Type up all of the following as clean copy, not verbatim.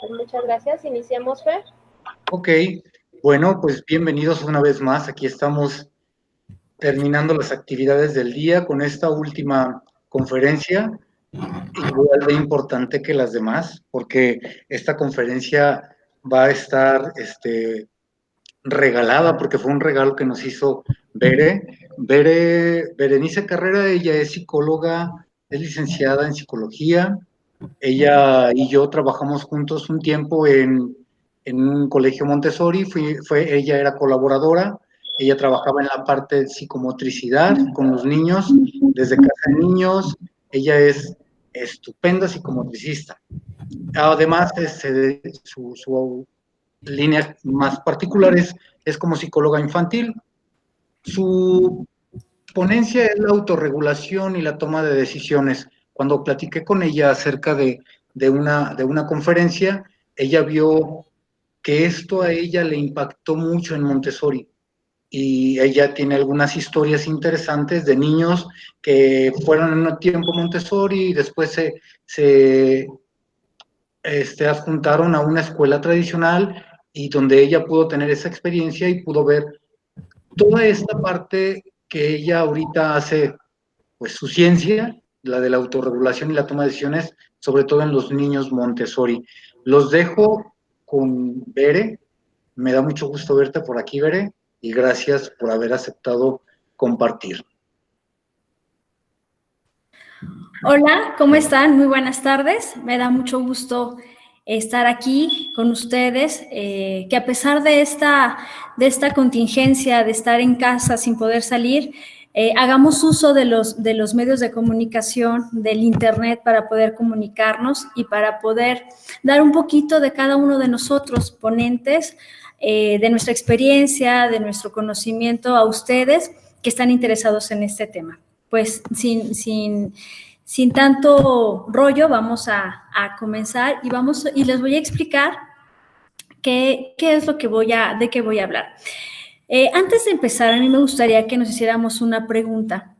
Muchas gracias. Iniciamos, Fer. Ok, bueno, pues bienvenidos una vez más. Aquí estamos terminando las actividades del día con esta última conferencia, igual de importante que las demás, porque esta conferencia va a estar regalada, porque fue un regalo que nos hizo Berenice Carrera. Ella es psicóloga, es licenciada en psicología. Ella y yo trabajamos juntos un tiempo en un colegio Montessori. Ella era colaboradora. Ella trabajaba en la parte de psicomotricidad con los niños, desde casa de niños. Ella es estupenda psicomotricista. Además, su línea más particular es como psicóloga infantil. Su ponencia es la autorregulación y la toma de decisiones. Cuando platiqué con ella acerca de una conferencia, ella vio que esto a ella le impactó mucho en Montessori. Y ella tiene algunas historias interesantes de niños que fueron en un tiempo Montessori y después se adjuntaron a una escuela tradicional, y donde ella pudo tener esa experiencia y pudo ver toda esta parte que ella ahorita hace, pues su ciencia, la de la autorregulación y la toma de decisiones, sobre todo en los niños Montessori. Los dejo con Bere. Me da mucho gusto verte por aquí, Bere, y gracias por haber aceptado compartir. Hola, ¿cómo están? Muy buenas tardes. Me da mucho gusto estar aquí con ustedes, que a pesar de esta contingencia de estar en casa sin poder salir, hagamos uso de los medios de comunicación, del internet, para poder comunicarnos y para poder dar un poquito de cada uno de nosotros, ponentes, de nuestra experiencia, de nuestro conocimiento a ustedes que están interesados en este tema. Pues sin tanto rollo, vamos a comenzar y les voy a explicar qué es lo que de qué voy a hablar. Antes de empezar, a mí me gustaría que nos hiciéramos una pregunta.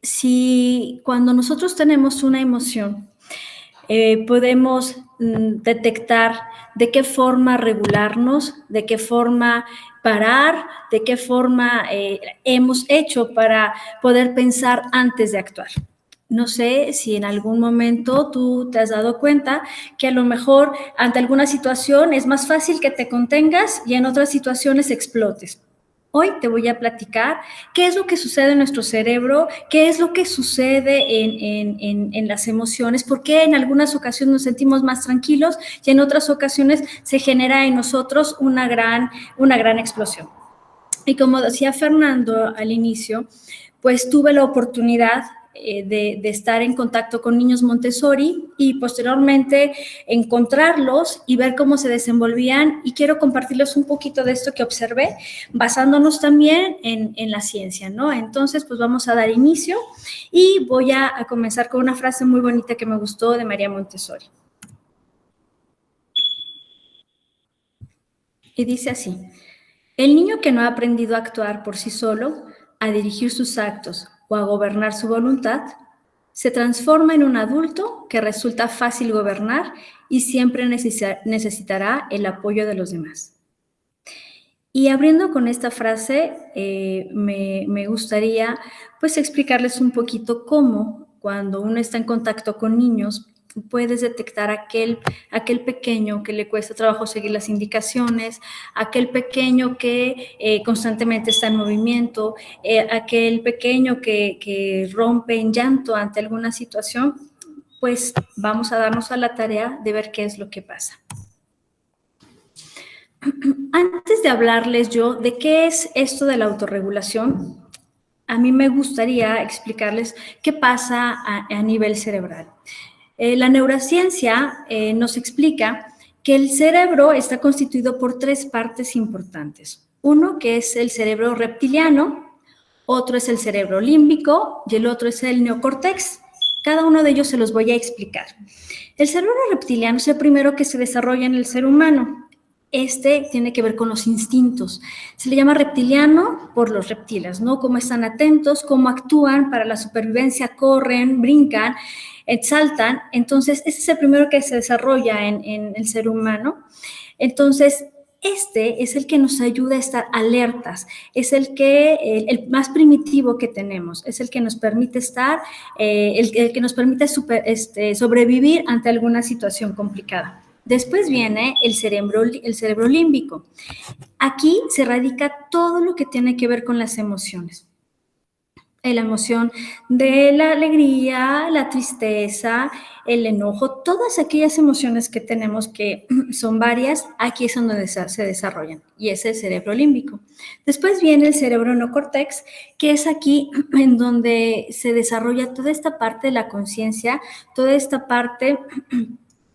Si cuando nosotros tenemos una emoción, podemos detectar de qué forma regularnos, de qué forma parar, de qué forma hemos hecho para poder pensar antes de actuar. No sé si en algún momento tú te has dado cuenta que a lo mejor ante alguna situación es más fácil que te contengas y en otras situaciones explotes. Hoy te voy a platicar qué es lo que sucede en nuestro cerebro, qué es lo que sucede en las emociones, por qué en algunas ocasiones nos sentimos más tranquilos y en otras ocasiones se genera en nosotros una gran explosión. Y como decía Fernando al inicio, pues tuve la oportunidad de estar en contacto con niños Montessori y posteriormente encontrarlos y ver cómo se desenvolvían, y quiero compartirles un poquito de esto que observé, basándonos también en la ciencia, ¿no? Entonces, pues vamos a dar inicio y voy a comenzar con una frase muy bonita que me gustó de María Montessori. Y dice así: el niño que no ha aprendido a actuar por sí solo, a dirigir sus actos o a gobernar su voluntad, se transforma en un adulto que resulta fácil gobernar y siempre necesitará el apoyo de los demás. Y abriendo con esta frase, me gustaría pues explicarles un poquito cómo cuando uno está en contacto con niños puedes detectar aquel pequeño que le cuesta trabajo seguir las indicaciones, aquel pequeño que constantemente está en movimiento, aquel pequeño que rompe en llanto ante alguna situación. Pues vamos a darnos a la tarea de ver qué es lo que pasa. Antes de hablarles yo de qué es esto de la autorregulación, a mí me gustaría explicarles qué pasa a nivel cerebral. La neurociencia nos explica que el cerebro está constituido por tres partes importantes. Uno que es el cerebro reptiliano, otro es el cerebro límbico y el otro es el neocórtex. Cada uno de ellos se los voy a explicar. El cerebro reptiliano es el primero que se desarrolla en el ser humano. Este tiene que ver con los instintos. Se le llama reptiliano por los reptiles, ¿no? Cómo están atentos, cómo actúan para la supervivencia, corren, brincan, saltan. Entonces, ese es el primero que se desarrolla en el ser humano. Entonces, este es el que nos ayuda a estar alertas, es el más primitivo que tenemos, es el que nos permite estar, el que nos permite sobrevivir ante alguna situación complicada. Después viene el cerebro límbico. Aquí se radica todo lo que tiene que ver con las emociones. La emoción de la alegría, la tristeza, el enojo, todas aquellas emociones que tenemos que son varias, aquí es donde se desarrollan y es el cerebro límbico. Después viene el cerebro neocórtex, que es aquí en donde se desarrolla toda esta parte de la conciencia, toda esta parte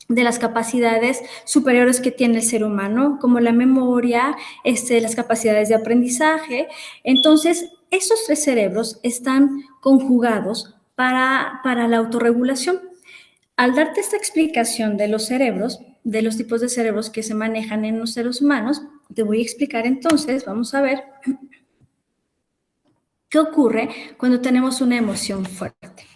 de las capacidades superiores que tiene el ser humano, como la memoria, las capacidades de aprendizaje. Entonces, estos tres cerebros están conjugados para la autorregulación. Al darte esta explicación de los cerebros, de los tipos de cerebros que se manejan en los seres humanos, te voy a explicar entonces, vamos a ver, qué ocurre cuando tenemos una emoción fuerte.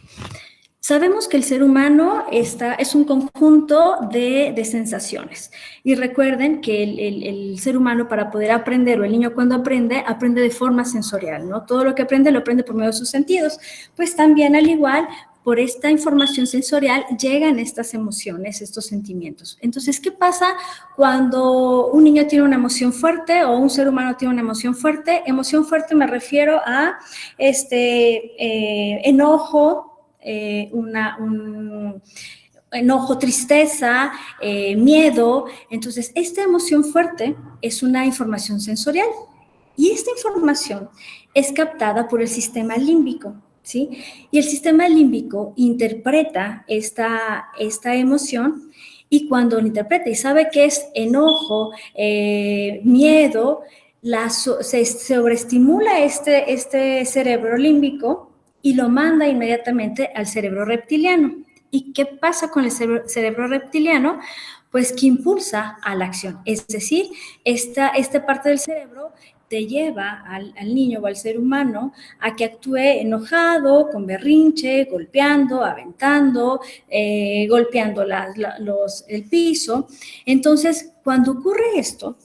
Sabemos que el ser humano es un conjunto de sensaciones. Y recuerden que el ser humano, para poder aprender, o el niño cuando aprende de forma sensorial, ¿no? Todo lo que aprende lo aprende por medio de sus sentidos. Pues también, al igual, por esta información sensorial llegan estas emociones, estos sentimientos. Entonces, ¿qué pasa cuando un niño tiene una emoción fuerte o un ser humano tiene una emoción fuerte? Emoción fuerte me refiero a enojo, enojo, tristeza, miedo. Entonces, esta emoción fuerte es una información sensorial y esta información es captada por el sistema límbico, ¿sí? Y el sistema límbico interpreta esta emoción, y cuando lo interpreta y sabe que es enojo, miedo, se sobreestimula este cerebro límbico y lo manda inmediatamente al cerebro reptiliano. ¿Y qué pasa con el cerebro reptiliano? Pues que impulsa a la acción. Es decir, esta parte del cerebro te lleva al niño o al ser humano a que actúe enojado, con berrinche, golpeando, aventando, golpeando el piso. Entonces, cuando ocurre esto,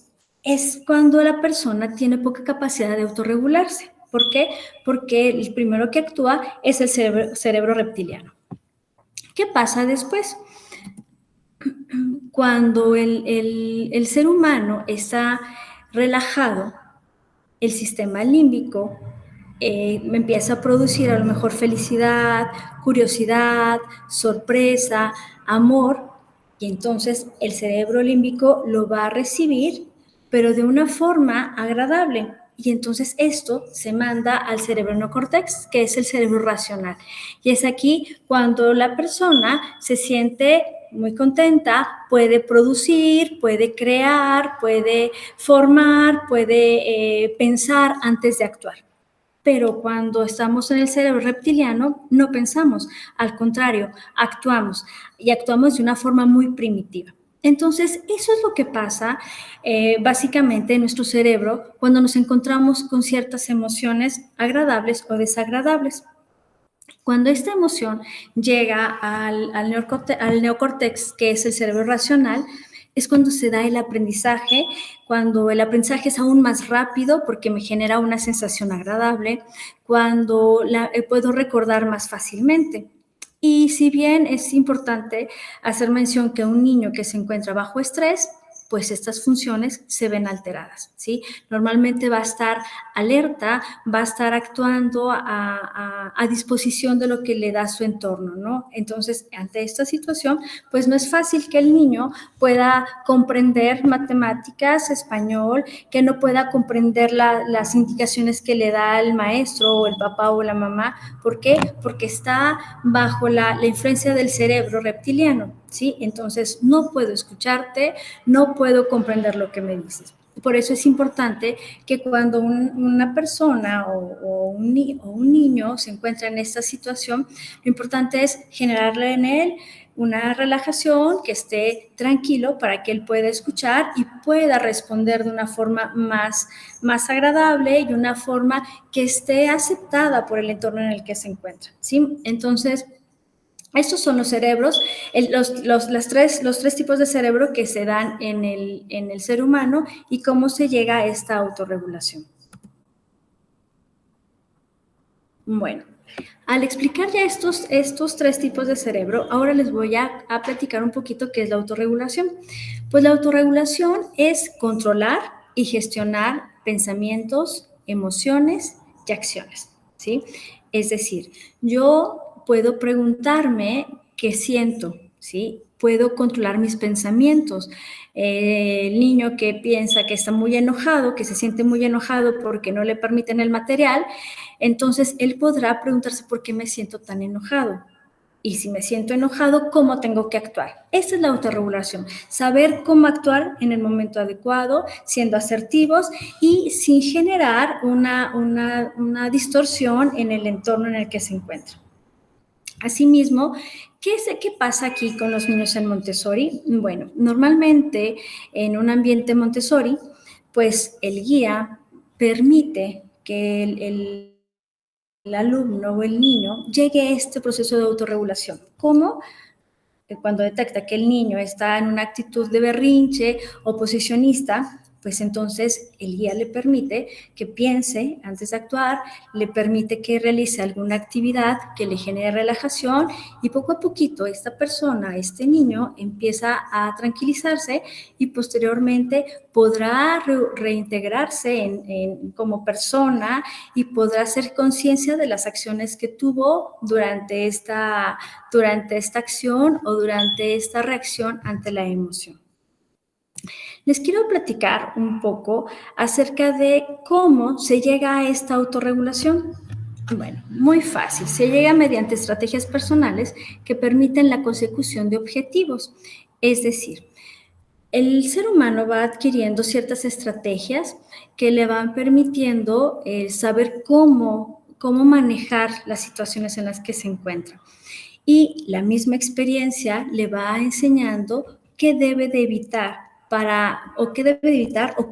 es cuando la persona tiene poca capacidad de autorregularse. ¿Por qué? Porque el primero que actúa es el cerebro reptiliano. ¿Qué pasa después? Cuando el ser humano está relajado, el sistema límbico empieza a producir a lo mejor felicidad, curiosidad, sorpresa, amor, y entonces el cerebro límbico lo va a recibir, pero de una forma agradable. Y entonces esto se manda al cerebro neocórtex, que es el cerebro racional. Y es aquí cuando la persona se siente muy contenta, puede producir, puede crear, puede formar, puede pensar antes de actuar. Pero cuando estamos en el cerebro reptiliano, no pensamos, al contrario, actuamos, y actuamos de una forma muy primitiva. Entonces, eso es lo que pasa básicamente en nuestro cerebro cuando nos encontramos con ciertas emociones agradables o desagradables. Cuando esta emoción llega al neocórtex, que es el cerebro racional, es cuando se da el aprendizaje, cuando el aprendizaje es aún más rápido porque me genera una sensación agradable, cuando puedo recordar más fácilmente. Y si bien es importante hacer mención que un niño que se encuentra bajo estrés, pues estas funciones se ven alteradas, ¿sí? Normalmente va a estar alerta, va a estar actuando a disposición de lo que le da su entorno, ¿no? Entonces, ante esta situación, pues no es fácil que el niño pueda comprender matemáticas, español, que no pueda comprender las indicaciones que le da el maestro o el papá o la mamá. ¿Por qué? Porque está bajo la influencia del cerebro reptiliano, ¿sí? Entonces, no puedo escucharte, no puedo comprender lo que me dices. Por eso es importante que cuando una persona o un niño se encuentra en esta situación, lo importante es generarle en él una relajación, que esté tranquilo para que él pueda escuchar y pueda responder de una forma más agradable y una forma que esté aceptada por el entorno en el que se encuentra, ¿sí? Entonces, estos son los cerebros, los tres tipos de cerebro que se dan en el ser humano y cómo se llega a esta autorregulación. Bueno, al explicar ya estos tres tipos de cerebro, ahora les voy a platicar un poquito qué es la autorregulación. Pues la autorregulación es controlar y gestionar pensamientos, emociones y acciones, ¿sí? Es decir, yo puedo preguntarme qué siento, ¿sí? Puedo controlar mis pensamientos. El niño que piensa que está muy enojado, que se siente muy enojado porque no le permiten el material, entonces él podrá preguntarse por qué me siento tan enojado. Y si me siento enojado, ¿cómo tengo que actuar? Esa es la autorregulación, saber cómo actuar en el momento adecuado, siendo asertivos y sin generar una distorsión en el entorno en el que se encuentra. Asimismo, ¿qué pasa aquí con los niños en Montessori? Bueno, normalmente en un ambiente Montessori, pues el guía permite que el alumno o el niño llegue a este proceso de autorregulación. ¿Cómo? Cuando detecta que el niño está en una actitud de berrinche o posicionista, pues entonces el guía le permite que piense antes de actuar, le permite que realice alguna actividad que le genere relajación y poco a poquito esta persona, este niño, empieza a tranquilizarse y posteriormente podrá reintegrarse como persona y podrá hacer conciencia de las acciones que tuvo durante esta acción o durante esta reacción ante la emoción. Les quiero platicar un poco acerca de cómo se llega a esta autorregulación. Bueno, muy fácil. Se llega mediante estrategias personales que permiten la consecución de objetivos. Es decir, el ser humano va adquiriendo ciertas estrategias que le van permitiendo saber cómo manejar las situaciones en las que se encuentra. Y la misma experiencia le va enseñando qué debe de evitar o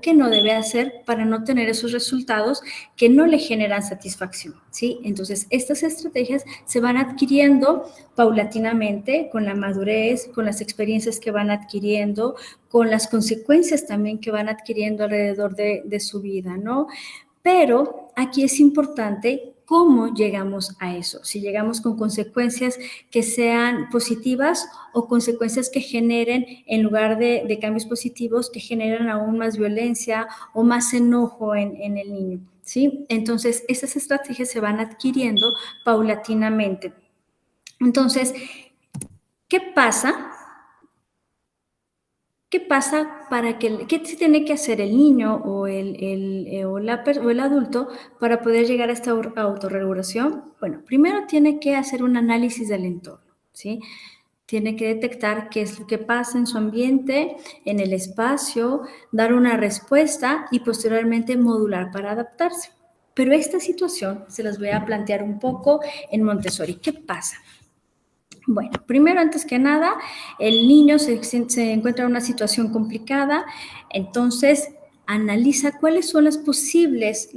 qué no debe hacer para no tener esos resultados que no le generan satisfacción, ¿sí? Entonces, estas estrategias se van adquiriendo paulatinamente con la madurez, con las experiencias que van adquiriendo, con las consecuencias también que van adquiriendo alrededor de su vida, ¿no? Pero aquí es importante cómo llegamos a eso, si llegamos con consecuencias que sean positivas o consecuencias que generen, en lugar de cambios positivos, que generen aún más violencia o más enojo en el niño, ¿sí? Entonces, esas estrategias se van adquiriendo paulatinamente. Entonces, ¿qué pasa? ¿Qué pasa qué se tiene que hacer el niño o el adulto para poder llegar a esta autorregulación? Bueno, primero tiene que hacer un análisis del entorno, ¿sí? Tiene que detectar qué es lo que pasa en su ambiente, en el espacio, dar una respuesta y posteriormente modular para adaptarse. Pero esta situación se las voy a plantear un poco en Montessori. ¿Qué pasa? Bueno, primero, antes que nada, el niño se encuentra en una situación complicada, entonces analiza cuáles son las posibles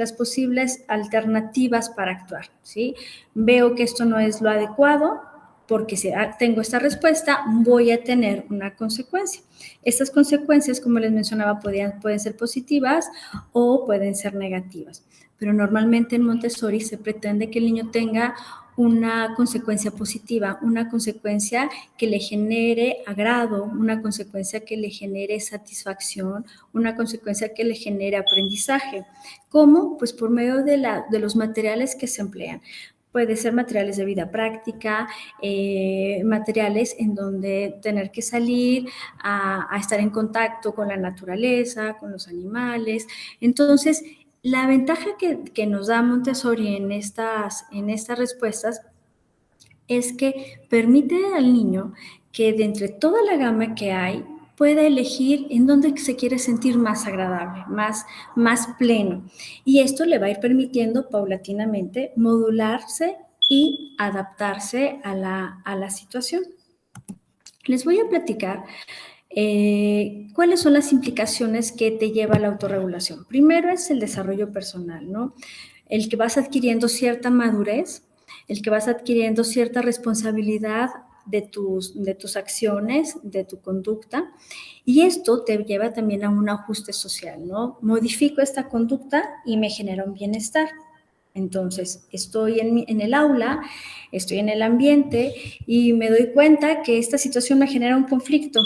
alternativas para actuar, ¿sí? Veo que esto no es lo adecuado, porque si tengo esta respuesta, voy a tener una consecuencia. Estas consecuencias, como les mencionaba, pueden ser positivas o pueden ser negativas, pero normalmente en Montessori se pretende que el niño tenga una consecuencia positiva, una consecuencia que le genere agrado, una consecuencia que le genere satisfacción, una consecuencia que le genere aprendizaje. ¿Cómo? Pues por medio de los materiales que se emplean. Puede ser materiales de vida práctica, materiales en donde tener que salir a estar en contacto con la naturaleza, con los animales. Entonces, la ventaja que nos da Montessori en estas respuestas es que permite al niño que de entre toda la gama que hay, pueda elegir en dónde se quiere sentir más agradable, más pleno. Y esto le va a ir permitiendo paulatinamente modularse y adaptarse a la situación. Les voy a platicar cuáles son las implicaciones que te lleva a la autorregulación. Primero es el desarrollo personal, ¿no? El que vas adquiriendo cierta madurez, el que vas adquiriendo cierta responsabilidad de tus acciones, de tu conducta, y esto te lleva también a un ajuste social, ¿no? Modifico esta conducta y me genera un bienestar. Entonces, estoy en el aula, estoy en el ambiente y me doy cuenta que esta situación me genera un conflicto,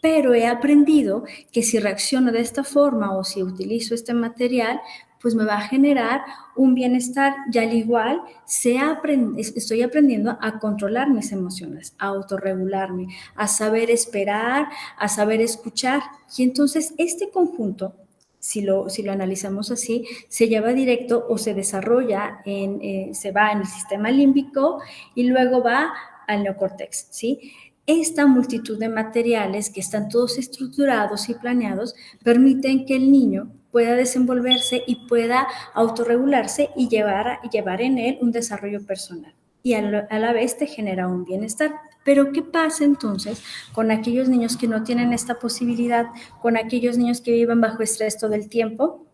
pero he aprendido que si reacciono de esta forma o si utilizo este material, pues me va a generar un bienestar y al igual estoy aprendiendo a controlar mis emociones, a autorregularme, a saber esperar, a saber escuchar. Y entonces este conjunto, si lo analizamos así, se lleva directo o se desarrolla, se va en el sistema límbico y luego va al neocórtex, ¿sí? Esta multitud de materiales que están todos estructurados y planeados permiten que el niño pueda desenvolverse y pueda autorregularse y llevar en él un desarrollo personal. Y a la vez te genera un bienestar. Pero ¿qué pasa entonces con aquellos niños que no tienen esta posibilidad, con aquellos niños que viven bajo estrés todo el tiempo?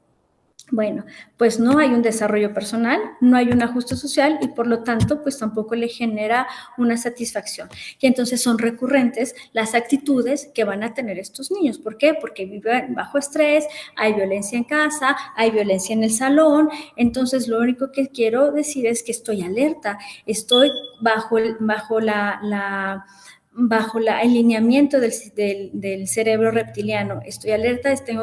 Bueno, pues no hay un desarrollo personal, no hay un ajuste social y por lo tanto, pues tampoco le genera una satisfacción. Y entonces son recurrentes las actitudes que van a tener estos niños. ¿Por qué? Porque viven bajo estrés, hay violencia en casa, hay violencia en el salón. Entonces, lo único que quiero decir es que estoy alerta, estoy bajo el alineamiento del cerebro reptiliano. Estoy alerta, estoy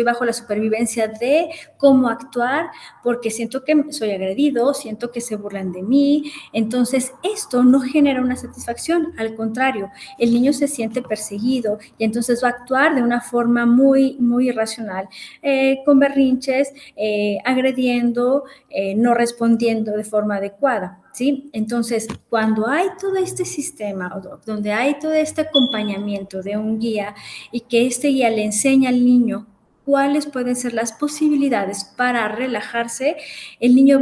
bajo la supervivencia de cómo actuar, porque siento que soy agredido, siento que se burlan de mí. Entonces, esto no genera una satisfacción, al contrario, el niño se siente perseguido y entonces va a actuar de una forma muy, muy irracional, con berrinches, agrediendo, no respondiendo de forma adecuada. ¿Sí? Entonces, cuando hay todo este sistema, donde hay todo este acompañamiento de un guía y que este guía le enseña al niño cuáles pueden ser las posibilidades para relajarse, el niño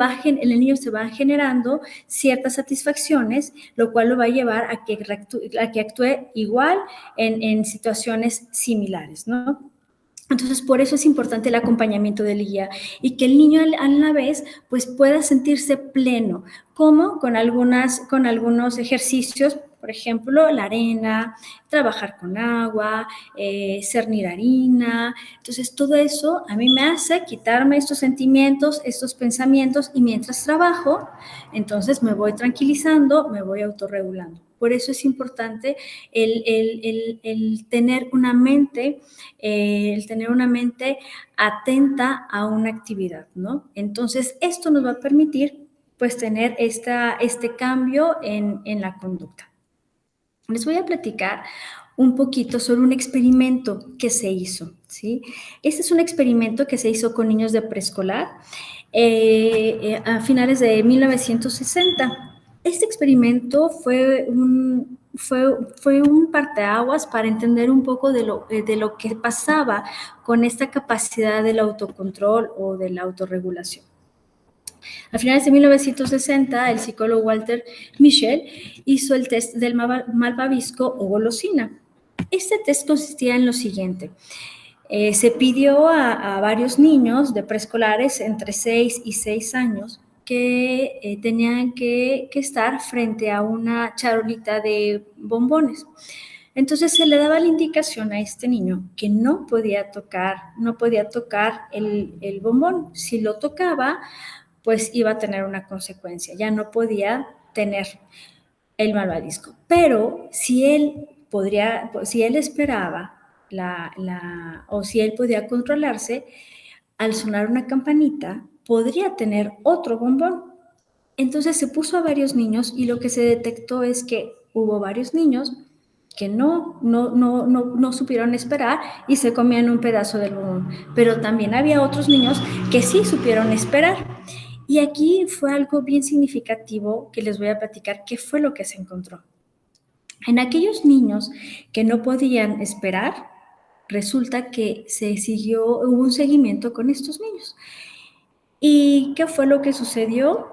se va generando ciertas satisfacciones, lo cual lo va a llevar a que actúe igual en situaciones similares, ¿no? Entonces, por eso es importante el acompañamiento del guía y que el niño a la vez pues pueda sentirse pleno, como con algunos ejercicios, por ejemplo, la arena, trabajar con agua, cernir harina. Entonces, todo eso a mí me hace quitarme estos sentimientos, estos pensamientos y mientras trabajo, entonces me voy tranquilizando, me voy autorregulando. Por eso es importante el tener una mente atenta a una actividad, ¿no? Entonces, esto nos va a permitir, pues, tener este cambio en la conducta. Les voy a platicar un poquito sobre un experimento que se hizo, ¿sí? Este es un experimento que se hizo con niños de preescolar a finales de 1960. Este experimento fue un parteaguas para entender un poco de lo que pasaba con esta capacidad del autocontrol o de la autorregulación. A finales de 1960, el psicólogo Walter Mischel hizo el test del malvavisco o golosina. Este test consistía en lo siguiente. Se pidió a varios niños de preescolares entre 6 y 6 años que tenían que estar frente a una charolita de bombones. Entonces se le daba la indicación a este niño que no podía tocar el bombón. Si lo tocaba, pues iba a tener una consecuencia, ya no podía tener el malvavisco. Pero si él esperaba o si él podía controlarse, al sonar una campanita, podría tener otro bombón. Entonces se puso a varios niños y lo que se detectó es que hubo varios niños que no supieron esperar y se comían un pedazo del bombón. Pero también había otros niños que sí supieron esperar. Y aquí fue algo bien significativo que les voy a platicar qué fue lo que se encontró. En aquellos niños que no podían esperar, resulta que hubo un seguimiento con estos niños. ¿Y qué fue lo que sucedió?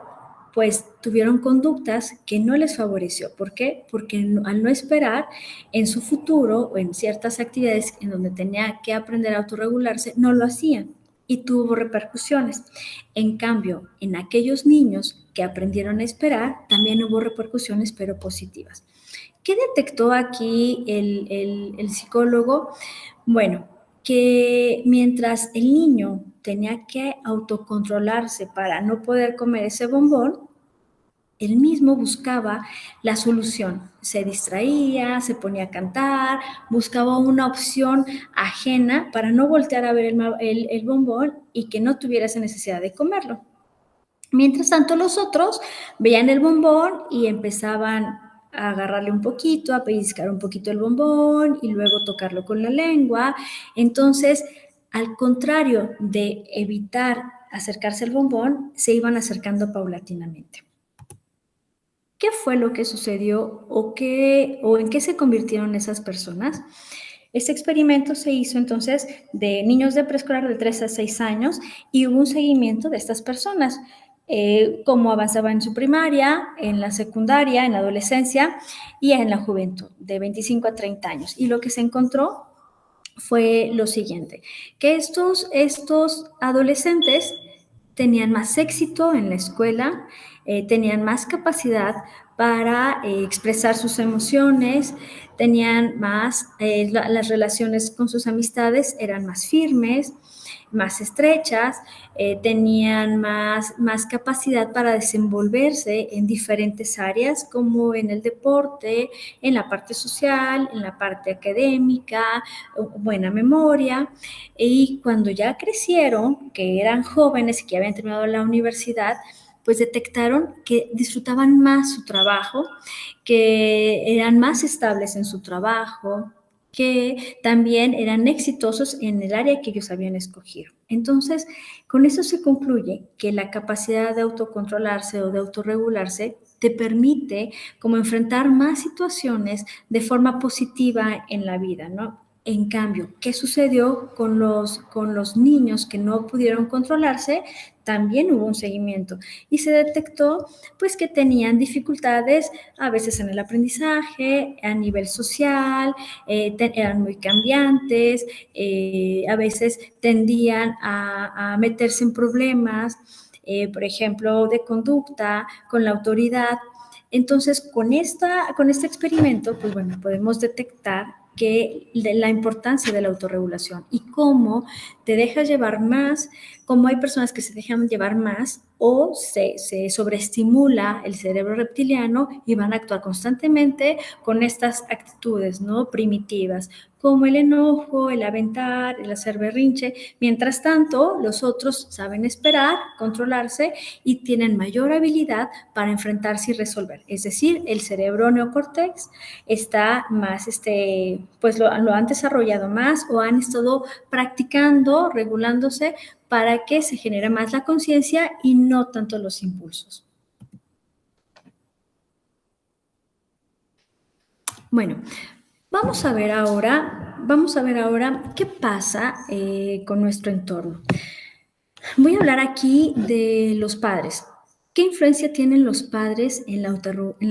pues tuvieron conductas que no les favoreció. ¿Por qué? Porque al no esperar en su futuro o en ciertas actividades en donde tenía que aprender a autorregularse, no lo hacían y tuvo repercusiones. En cambio, en aquellos niños que aprendieron a esperar, también hubo repercusiones, pero positivas. ¿Qué detectó aquí el psicólogo? Bueno, que mientras el niño tenía que autocontrolarse para no poder comer ese bombón, él mismo buscaba la solución. Se distraía, se ponía a cantar, buscaba una opción ajena para no voltear a ver el bombón y que no tuviera esa necesidad de comerlo. Mientras tanto, los otros veían el bombón y empezaban a agarrarle un poquito, a pellizcar un poquito el bombón y luego tocarlo con la lengua. Entonces, al contrario de evitar acercarse al bombón, se iban acercando paulatinamente. ¿Qué fue lo que sucedió o en qué se convirtieron esas personas? Este experimento se hizo entonces de niños de preescolar de 3 a 6 años y hubo un seguimiento de estas personas, cómo avanzaban en su primaria, en la secundaria, en la adolescencia y en la juventud, de 25 a 30 años. Y lo que se encontró fue lo siguiente, que estos adolescentes tenían más éxito en la escuela, tenían más capacidad para expresar sus emociones, tenían más, las relaciones con sus amistades eran más firmes, más estrechas, tenían más capacidad para desenvolverse en diferentes áreas, como en el deporte, en la parte social, en la parte académica, buena memoria. Y cuando ya crecieron, que eran jóvenes y que habían terminado la universidad, pues detectaron que disfrutaban más su trabajo, que eran más estables en su trabajo, que también eran exitosos en el área que ellos habían escogido. Entonces, con eso se concluye que la capacidad de autocontrolarse o de autorregularse te permite como enfrentar más situaciones de forma positiva en la vida, ¿no? En cambio, ¿qué sucedió con los niños que no pudieron controlarse? También hubo un seguimiento y se detectó pues que tenían dificultades a veces en el aprendizaje, a nivel social, eran muy cambiantes, a veces tendían a meterse en problemas, por ejemplo, de conducta con la autoridad. Entonces, con este experimento, pues bueno, podemos detectar la importancia de la autorregulación y cómo te dejas llevar más, cómo hay personas que se dejan llevar más o se sobreestimula el cerebro reptiliano y van a actuar constantemente con estas actitudes, ¿no? Primitivas, como el enojo, el aventar, el hacer berrinche. Mientras tanto, los otros saben esperar, controlarse y tienen mayor habilidad para enfrentarse y resolver. Es decir, el cerebro neocórtex está más, pues lo han desarrollado más o han estado practicando, regulándose para que se genere más la conciencia y no tanto los impulsos. Bueno, vamos a ver ahora qué pasa con nuestro entorno. Voy a hablar aquí de los padres. ¿Qué influencia tienen los padres en la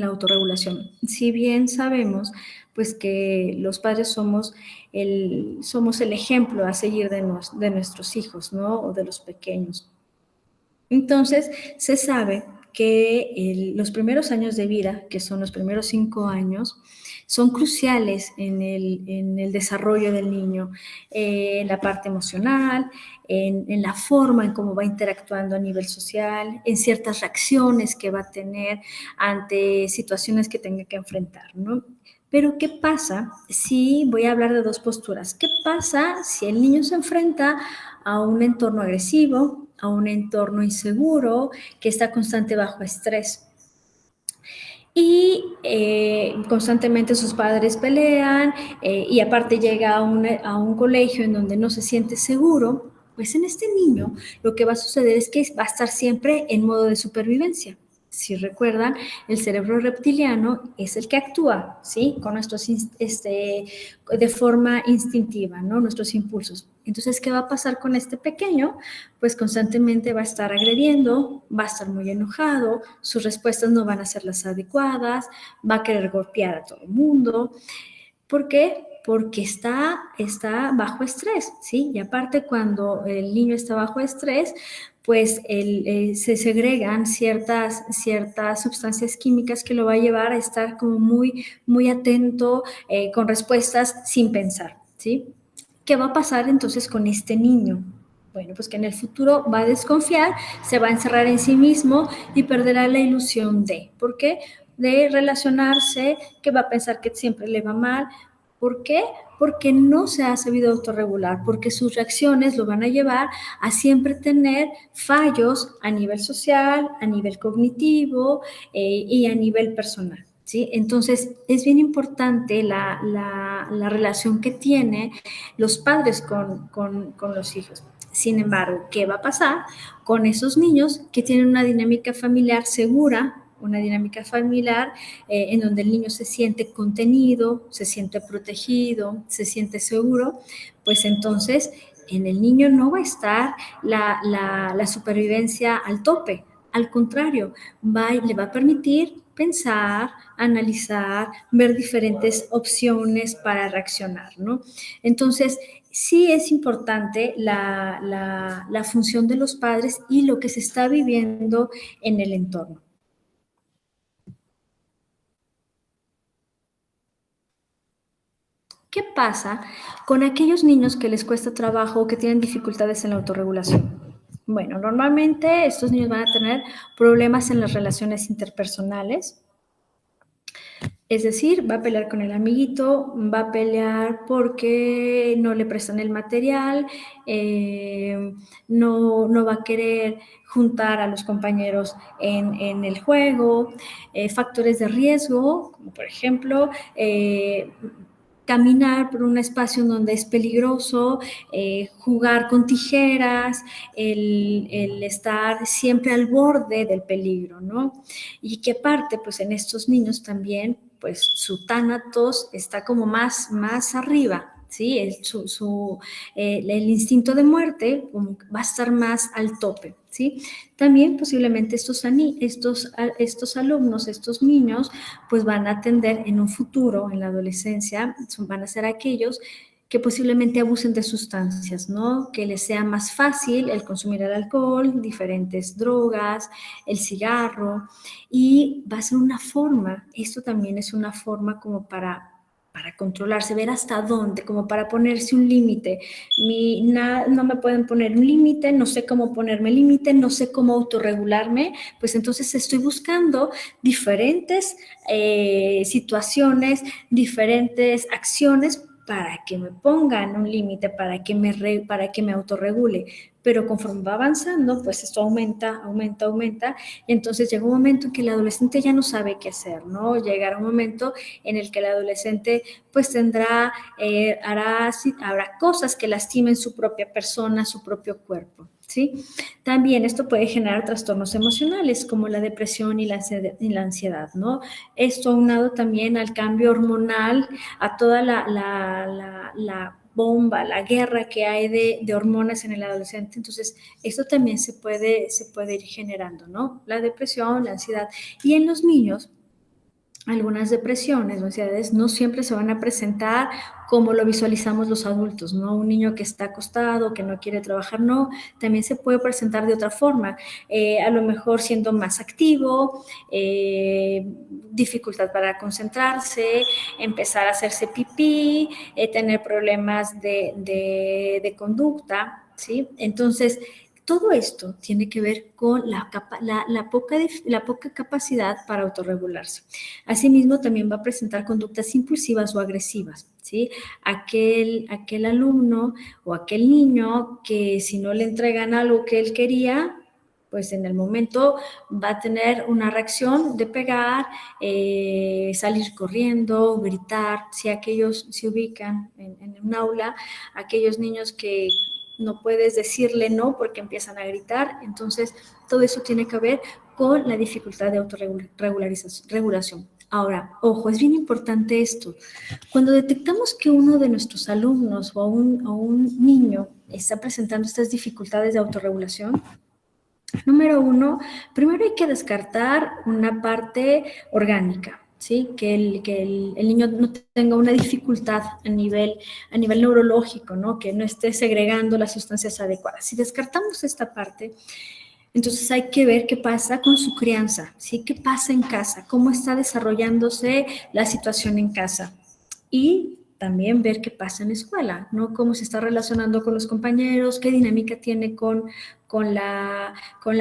autorregulación? Si bien sabemos pues que los padres somos el ejemplo a seguir de nuestros hijos, ¿no? O de los pequeños. Entonces, se sabe que los primeros años de vida, que son los primeros 5 años, son cruciales en el desarrollo del niño, en la parte emocional, en la forma en cómo va interactuando a nivel social, en ciertas reacciones que va a tener ante situaciones que tenga que enfrentar, ¿no? Pero, ¿qué pasa si, voy a hablar de 2 posturas, qué pasa si el niño se enfrenta a un entorno agresivo, a un entorno inseguro, que está constante bajo estrés? Y constantemente sus padres pelean y aparte llega a un colegio en donde no se siente seguro, pues en este niño lo que va a suceder es que va a estar siempre en modo de supervivencia. Si recuerdan, el cerebro reptiliano es el que actúa, ¿sí? Con nuestros, de forma instintiva, ¿no? Nuestros impulsos. Entonces, ¿qué va a pasar con este pequeño? Pues constantemente va a estar agrediendo, va a estar muy enojado, sus respuestas no van a ser las adecuadas, va a querer golpear a todo el mundo. ¿Por qué? Porque está bajo estrés, ¿sí? Y aparte, cuando el niño está bajo estrés, pues se segregan ciertas sustancias químicas que lo va a llevar a estar como muy atento, con respuestas sin pensar, ¿sí? ¿Qué va a pasar entonces con este niño? Bueno, pues que en el futuro va a desconfiar, se va a encerrar en sí mismo y perderá la ilusión de. ¿Por qué? De relacionarse, que va a pensar que siempre le va mal. ¿Por qué? Porque no se ha sabido autorregular, porque sus reacciones lo van a llevar a siempre tener fallos a nivel social, a nivel cognitivo y a nivel personal, ¿sí? Entonces, es bien importante la relación que tienen los padres con los hijos. Sin embargo, ¿qué va a pasar con esos niños que tienen una dinámica familiar segura, una dinámica familiar en donde el niño se siente contenido, se siente protegido, se siente seguro? Pues entonces en el niño no va a estar la supervivencia al tope. Al contrario, le va a permitir pensar, analizar, ver diferentes opciones para reaccionar, ¿no? Entonces, sí es importante la función de los padres y lo que se está viviendo en el entorno. ¿Qué pasa con aquellos niños que les cuesta trabajo o que tienen dificultades en la autorregulación? Bueno, normalmente estos niños van a tener problemas en las relaciones interpersonales. Es decir, va a pelear con el amiguito, va a pelear porque no le prestan el material, no va a querer juntar a los compañeros en el juego, factores de riesgo, como por ejemplo, caminar por un espacio donde es peligroso, jugar con tijeras, el estar siempre al borde del peligro, ¿no? Y que parte, pues en estos niños también, pues su tánatos está como más arriba, ¿sí? El instinto de muerte va a estar más al tope, ¿sí? También posiblemente estos alumnos, estos niños, pues van a tender en un futuro, en la adolescencia, van a ser aquellos que posiblemente abusen de sustancias, ¿no? Que les sea más fácil el consumir el alcohol, diferentes drogas, el cigarro, y va a ser una forma, esto también es una forma como para controlarse, ver hasta dónde, como para ponerse un límite. No me pueden poner un límite, no sé cómo ponerme límite, no sé cómo autorregularme, pues entonces estoy buscando diferentes situaciones, diferentes acciones para que me pongan un límite, para que me autorregule. Pero conforme va avanzando, pues esto aumenta, y entonces llega un momento en que el adolescente ya no sabe qué hacer, ¿no? Llegará un momento en el que el adolescente pues habrá cosas que lastimen su propia persona, su propio cuerpo, ¿sí? También esto puede generar trastornos emocionales como la depresión y la ansiedad, ¿no? Esto aunado también al cambio hormonal, a toda la bomba, la guerra que hay de hormonas en el adolescente. Entonces, esto también se puede ir generando, ¿no? La depresión, la ansiedad. Y en los niños, algunas depresiones o ansiedades no siempre se van a presentar como lo visualizamos los adultos, ¿no? Un niño que está acostado, que no quiere trabajar, no, también se puede presentar de otra forma, a lo mejor siendo más activo, dificultad para concentrarse, empezar a hacerse pipí, tener problemas de conducta, ¿sí? Entonces, todo esto tiene que ver con la poca capacidad para autorregularse. Asimismo, también va a presentar conductas impulsivas o agresivas, ¿sí? Aquel alumno o aquel niño que si no le entregan algo que él quería, pues en el momento va a tener una reacción de pegar, salir corriendo, gritar. Si aquellos se ubican en un aula, aquellos niños que no puedes decirle no porque empiezan a gritar, entonces todo eso tiene que ver con la dificultad de autorregulación. Ahora, ojo, es bien importante esto. Cuando detectamos que uno de nuestros alumnos o un niño está presentando estas dificultades de autorregulación, número uno, primero hay que descartar una parte orgánica, ¿sí? Que el niño no tenga una dificultad a nivel neurológico, ¿no? Que no esté segregando las sustancias adecuadas. Si descartamos esta parte, entonces hay que ver qué pasa con su crianza, ¿sí? ¿Qué pasa en casa? ¿Cómo está desarrollándose la situación en casa? Y también ver qué pasa en la escuela, ¿no? Cómo se está relacionando con los compañeros, qué dinámica tiene con la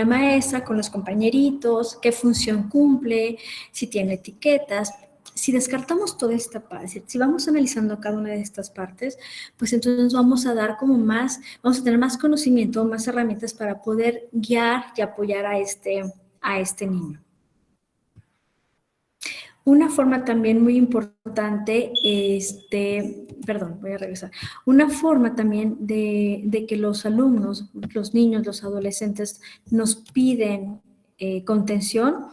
maestra, con los compañeritos, qué función cumple, si tiene etiquetas. Si descartamos toda esta parte, si vamos analizando cada una de estas partes, pues entonces vamos a tener más conocimiento, más herramientas para poder guiar y apoyar a este niño. Una forma también muy importante, voy a regresar. Una forma también de que los alumnos, los niños, los adolescentes nos piden contención,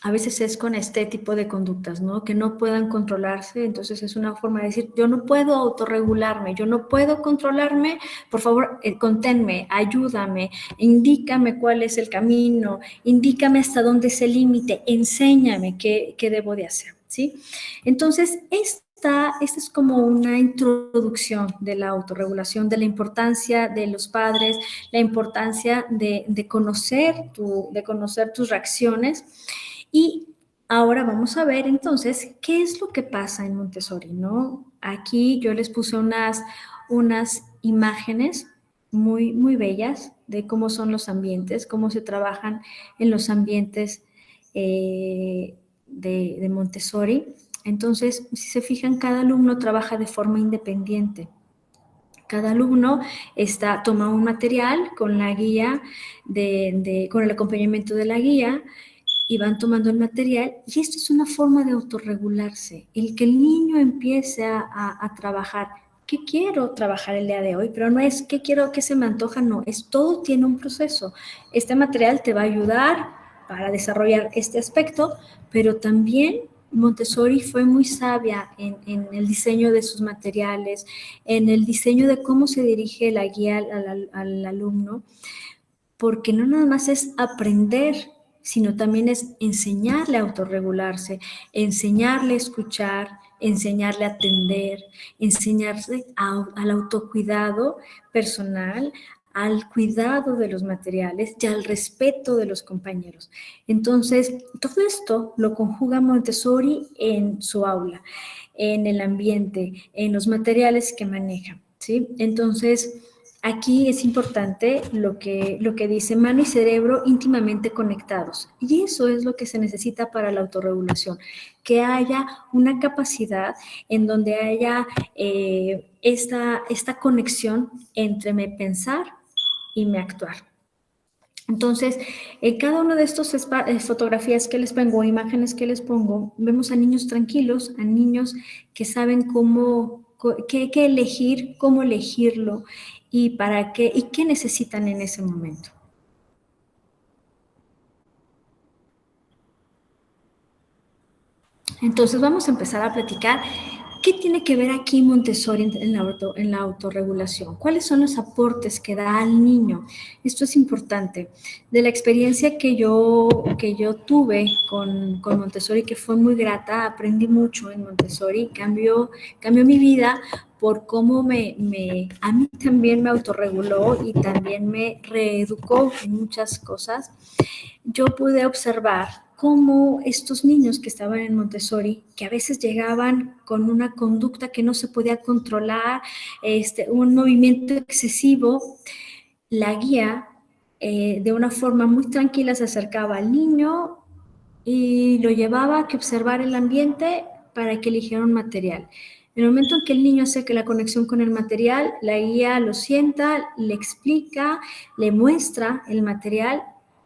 a veces es con este tipo de conductas, ¿no? Que no puedan controlarse, entonces es una forma de decir, yo no puedo autorregularme, yo no puedo controlarme, por favor, conténme, ayúdame, indícame cuál es el camino, indícame hasta dónde es el límite, enséñame qué debo de hacer, ¿sí? Entonces, esta es como una introducción de la autorregulación, de la importancia de los padres, la importancia de conocer tus reacciones. Y ahora vamos a ver entonces qué es lo que pasa en Montessori, ¿no? Aquí yo les puse unas imágenes muy, muy bellas de cómo son los ambientes, cómo se trabajan en los ambientes de Montessori. Entonces, si se fijan, cada alumno trabaja de forma independiente. Cada alumno toma un material con la guía, con el acompañamiento de la guía, y van tomando el material, y esto es una forma de autorregularse, el que el niño empiece a trabajar. ¿Qué quiero trabajar el día de hoy? Pero no es qué quiero, qué se me antoja, no, todo tiene un proceso. Este material te va a ayudar para desarrollar este aspecto, pero también Montessori fue muy sabia en el diseño de sus materiales, en el diseño de cómo se dirige la guía al alumno, porque no nada más es aprender, sino también es enseñarle a autorregularse, enseñarle a escuchar, enseñarle a atender, enseñarle al autocuidado personal, al cuidado de los materiales y al respeto de los compañeros. Entonces, todo esto lo conjuga Montessori en su aula, en el ambiente, en los materiales que maneja, ¿sí? Entonces, aquí es importante lo que dice mano y cerebro íntimamente conectados. Y eso es lo que se necesita para la autorregulación, que haya una capacidad en donde haya esta conexión entre mi pensar y mi actuar. Entonces, en cada una de estas fotografías que les pongo, imágenes que les pongo, vemos a niños tranquilos, a niños que saben qué elegir, cómo elegirlo y para qué y qué necesitan en ese momento. Entonces, vamos a empezar a platicar. ¿Qué tiene que ver aquí Montessori en la autorregulación? ¿Cuáles son los aportes que da al niño? Esto es importante. De la experiencia que yo tuve con Montessori, que fue muy grata, aprendí mucho en Montessori, cambió mi vida por cómo a mí también me autorreguló y también me reeducó en muchas cosas. Yo pude observar cómo estos niños que estaban en Montessori, que a veces llegaban con una conducta que no se podía controlar, un movimiento excesivo, la guía de una forma muy tranquila se acercaba al niño y lo llevaba a que observara el ambiente para que eligiera un material. En el momento en que el niño hace que la conexión con el material, la guía lo sienta, le explica, le muestra el material,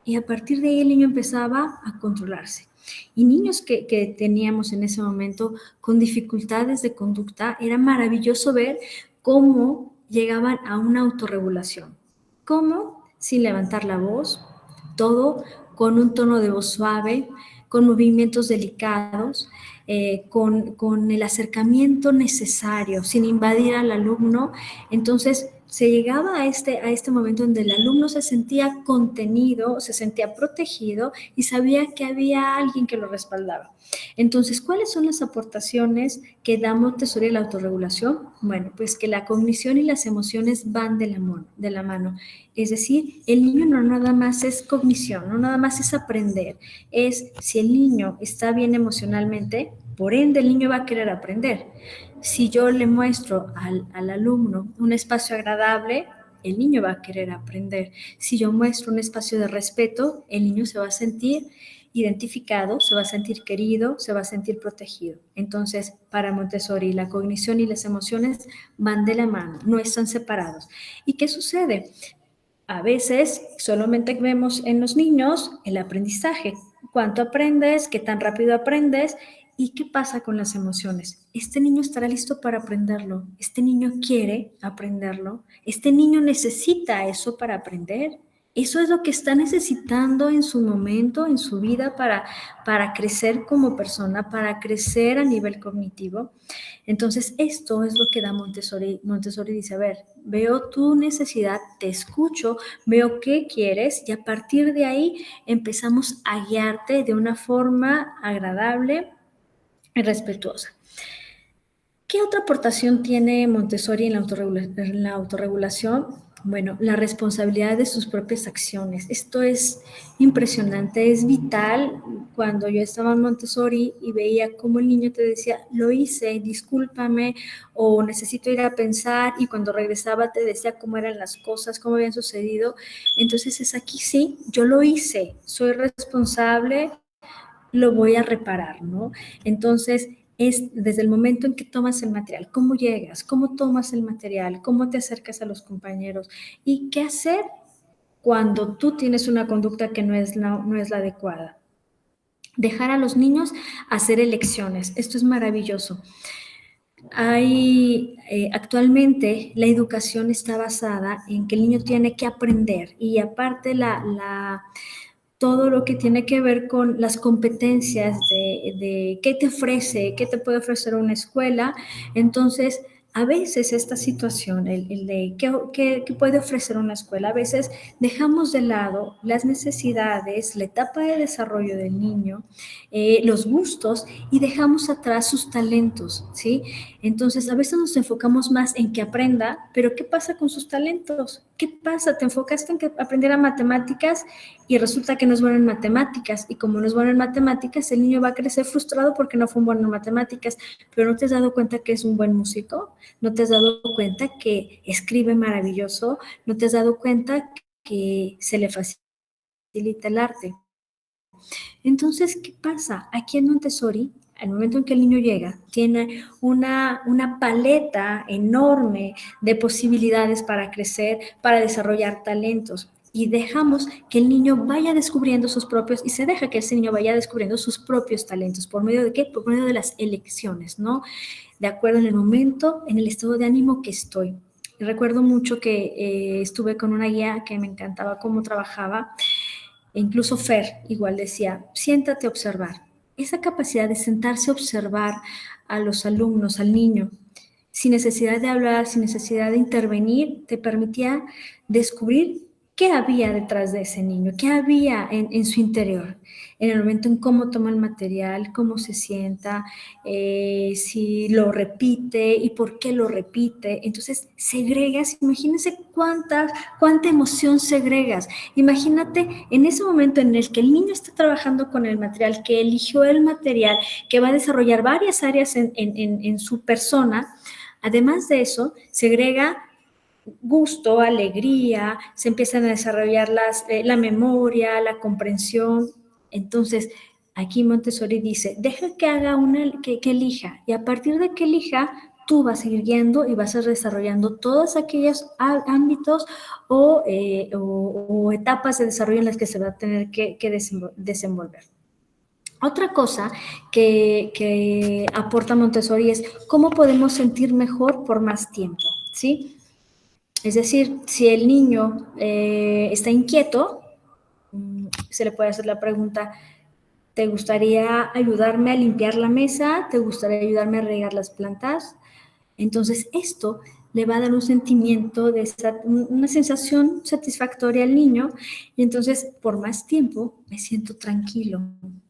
y a partir de ahí el niño empezaba a controlarse. Y niños que teníamos en ese momento con dificultades de conducta, era maravilloso ver cómo llegaban a una autorregulación. ¿Cómo? Sin levantar la voz, todo con un tono de voz suave, con movimientos delicados, con el acercamiento necesario, sin invadir al alumno. Entonces, se llegaba a este momento donde el alumno se sentía contenido, se sentía protegido y sabía que había alguien que lo respaldaba. Entonces, ¿cuáles son las aportaciones que da Montessori a la autorregulación? Bueno, pues que la cognición y las emociones van de la mano. Es decir, el niño no nada más es cognición, no nada más es aprender. Es si el niño está bien emocionalmente, por ende el niño va a querer aprender. Si yo le muestro al alumno un espacio agradable, el niño va a querer aprender. Si yo muestro un espacio de respeto, el niño se va a sentir identificado, se va a sentir querido, se va a sentir protegido. Entonces, para Montessori, la cognición y las emociones van de la mano, no están separados. ¿Y qué sucede? A veces solamente vemos en los niños el aprendizaje. ¿Cuánto aprendes? ¿Qué tan rápido aprendes? ¿Y qué pasa con las emociones? Este niño estará listo para aprenderlo. Este niño quiere aprenderlo. Este niño necesita eso para aprender. Eso es lo que está necesitando en su momento, en su vida, para crecer como persona, para crecer a nivel cognitivo. Entonces, esto es lo que da Montessori. Montessori dice, a ver, veo tu necesidad, te escucho, veo qué quieres y a partir de ahí empezamos a guiarte de una forma agradable y respetuosa. ¿Qué otra aportación tiene Montessori en la autorregulación? Bueno, la responsabilidad de sus propias acciones. Esto es impresionante, es vital. Cuando yo estaba en Montessori y veía cómo el niño te decía, lo hice, discúlpame, o necesito ir a pensar, y cuando regresaba te decía cómo eran las cosas, cómo habían sucedido. Entonces es aquí sí, yo lo hice, soy responsable, lo voy a reparar, ¿no? Entonces, es desde el momento en que tomas el material, cómo llegas, cómo tomas el material, cómo te acercas a los compañeros y qué hacer cuando tú tienes una conducta que no es la adecuada. Dejar a los niños hacer elecciones. Esto es maravilloso. Actualmente la educación está basada en que el niño tiene que aprender y aparte todo lo que tiene que ver con las competencias de qué te ofrece, qué te puede ofrecer una escuela. Entonces, a veces esta situación, el de qué puede ofrecer una escuela, a veces dejamos de lado las necesidades, la etapa de desarrollo del niño, los gustos y dejamos atrás sus talentos, ¿sí? Entonces, a veces nos enfocamos más en que aprenda, pero ¿qué pasa con sus talentos? ¿Qué pasa? Te enfocaste en que aprendiera matemáticas y resulta que no es bueno en matemáticas, y como no es bueno en matemáticas, el niño va a crecer frustrado porque no fue bueno en matemáticas, pero ¿no te has dado cuenta que es un buen músico? ¿No te has dado cuenta que escribe maravilloso? ¿No te has dado cuenta que se le facilita el arte? Entonces, ¿qué pasa? Aquí en Montessori, al momento en que el niño llega, tiene una paleta enorme de posibilidades para crecer, para desarrollar talentos. Y dejamos que el niño vaya descubriendo sus propios, y se deja que ese niño vaya descubriendo sus propios talentos. ¿Por medio de qué? Por medio de las elecciones, ¿no? De acuerdo en el momento, en el estado de ánimo que estoy. Recuerdo mucho que estuve con una guía que me encantaba cómo trabajaba. E incluso Fer igual decía, siéntate a observar. Esa capacidad de sentarse a observar a los alumnos, al niño, sin necesidad de hablar, sin necesidad de intervenir, te permitía descubrir qué había detrás de ese niño, qué había en su interior, en el momento en cómo toma el material, cómo se sienta, si lo repite y por qué lo repite. Entonces, segregas, imagínense cuánta emoción segregas. Imagínate en ese momento en el que el niño está trabajando con el material, que eligió el material, que va a desarrollar varias áreas en su persona. Además de eso, segrega gusto, alegría, se empiezan a desarrollar la memoria, la comprensión. Entonces, aquí Montessori dice, deja que haga que elija, y a partir de que elija, tú vas a ir guiando y vas a ir desarrollando todos aquellos ámbitos o etapas de desarrollo en las que se va a tener que desenvolver. Otra cosa que aporta Montessori es cómo podemos sentir mejor por más tiempo, ¿sí? Es decir, si el niño está inquieto, se le puede hacer la pregunta: ¿te gustaría ayudarme a limpiar la mesa? ¿Te gustaría ayudarme a regar las plantas? Entonces, esto le va a dar un sentimiento una sensación satisfactoria al niño, y entonces, por más tiempo, me siento tranquilo,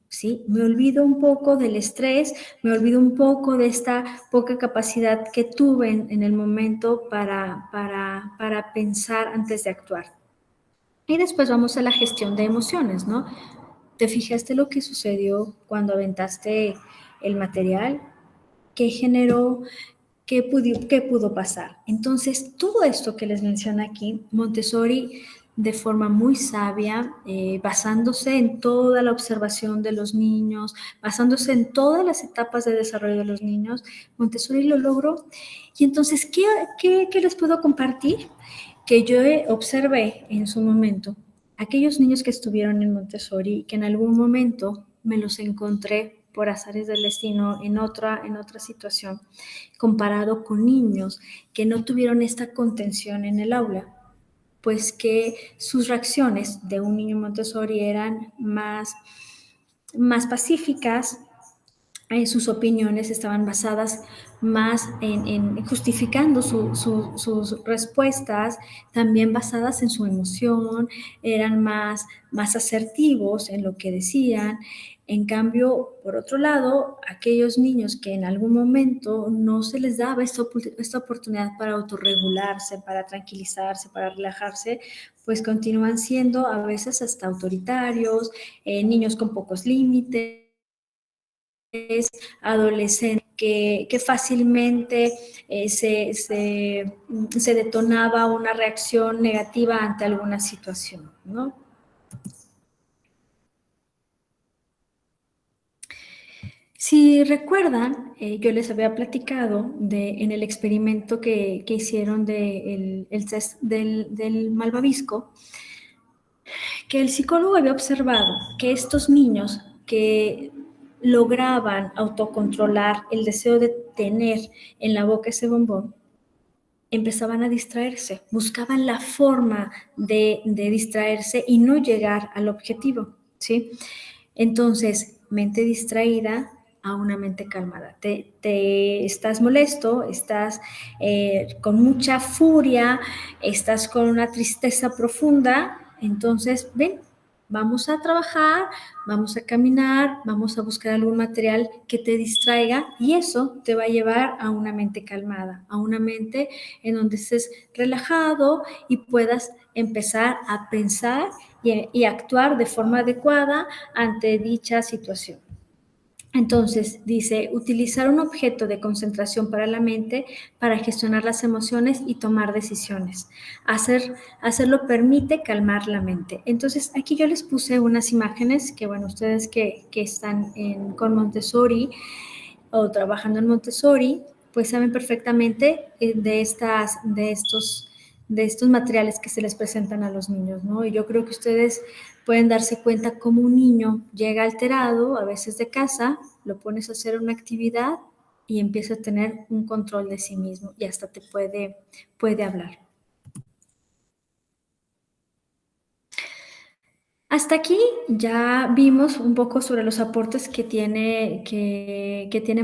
¿sí? Me olvido un poco del estrés, me olvido un poco de esta poca capacidad que tuve en el momento para pensar antes de actuar. Y después vamos a la gestión de emociones, ¿no? ¿Te fijaste lo que sucedió cuando aventaste el material? ¿Qué generó? ¿Qué pudo pasar? Entonces, todo esto que les menciono aquí, Montessori, de forma muy sabia, basándose en toda la observación de los niños, basándose en todas las etapas de desarrollo de los niños, Montessori lo logró. Y entonces, ¿qué les puedo compartir? Que yo observé en su momento aquellos niños que estuvieron en Montessori, que en algún momento me los encontré por azares del destino en otra situación, comparado con niños que no tuvieron esta contención en el aula, pues que sus reacciones de un niño Montessori eran más pacíficas. Sus opiniones estaban basadas más en justificando sus respuestas, también basadas en su emoción, eran más asertivos en lo que decían. En cambio, por otro lado, aquellos niños que en algún momento no se les daba esta oportunidad para autorregularse, para tranquilizarse, para relajarse, pues continúan siendo a veces hasta autoritarios, niños con pocos límites, adolescente que fácilmente se detonaba una reacción negativa ante alguna situación, ¿no? Si recuerdan, yo les había platicado en el experimento que hicieron el test del malvavisco, que el psicólogo había observado que estos niños que lograban autocontrolar el deseo de tener en la boca ese bombón, empezaban a distraerse, buscaban la forma de distraerse y no llegar al objetivo, ¿sí? Entonces, mente distraída a una mente calmada. Estás molesto, estás con mucha furia, estás con una tristeza profunda, entonces, ven, vamos a trabajar, vamos a caminar, vamos a buscar algún material que te distraiga, y eso te va a llevar a una mente calmada, a una mente en donde estés relajado y puedas empezar a pensar y actuar de forma adecuada ante dicha situación. Entonces, dice, utilizar un objeto de concentración para la mente para gestionar las emociones y tomar decisiones. Hacerlo permite calmar la mente. Entonces, aquí yo les puse unas imágenes que, bueno, ustedes que están con Montessori o trabajando en Montessori, pues saben perfectamente de estos materiales que se les presentan a los niños, ¿no? Y yo creo que ustedes pueden darse cuenta cómo un niño llega alterado, a veces de casa, lo pones a hacer una actividad y empieza a tener un control de sí mismo y hasta te puede hablar. Hasta aquí ya vimos un poco sobre los aportes que tiene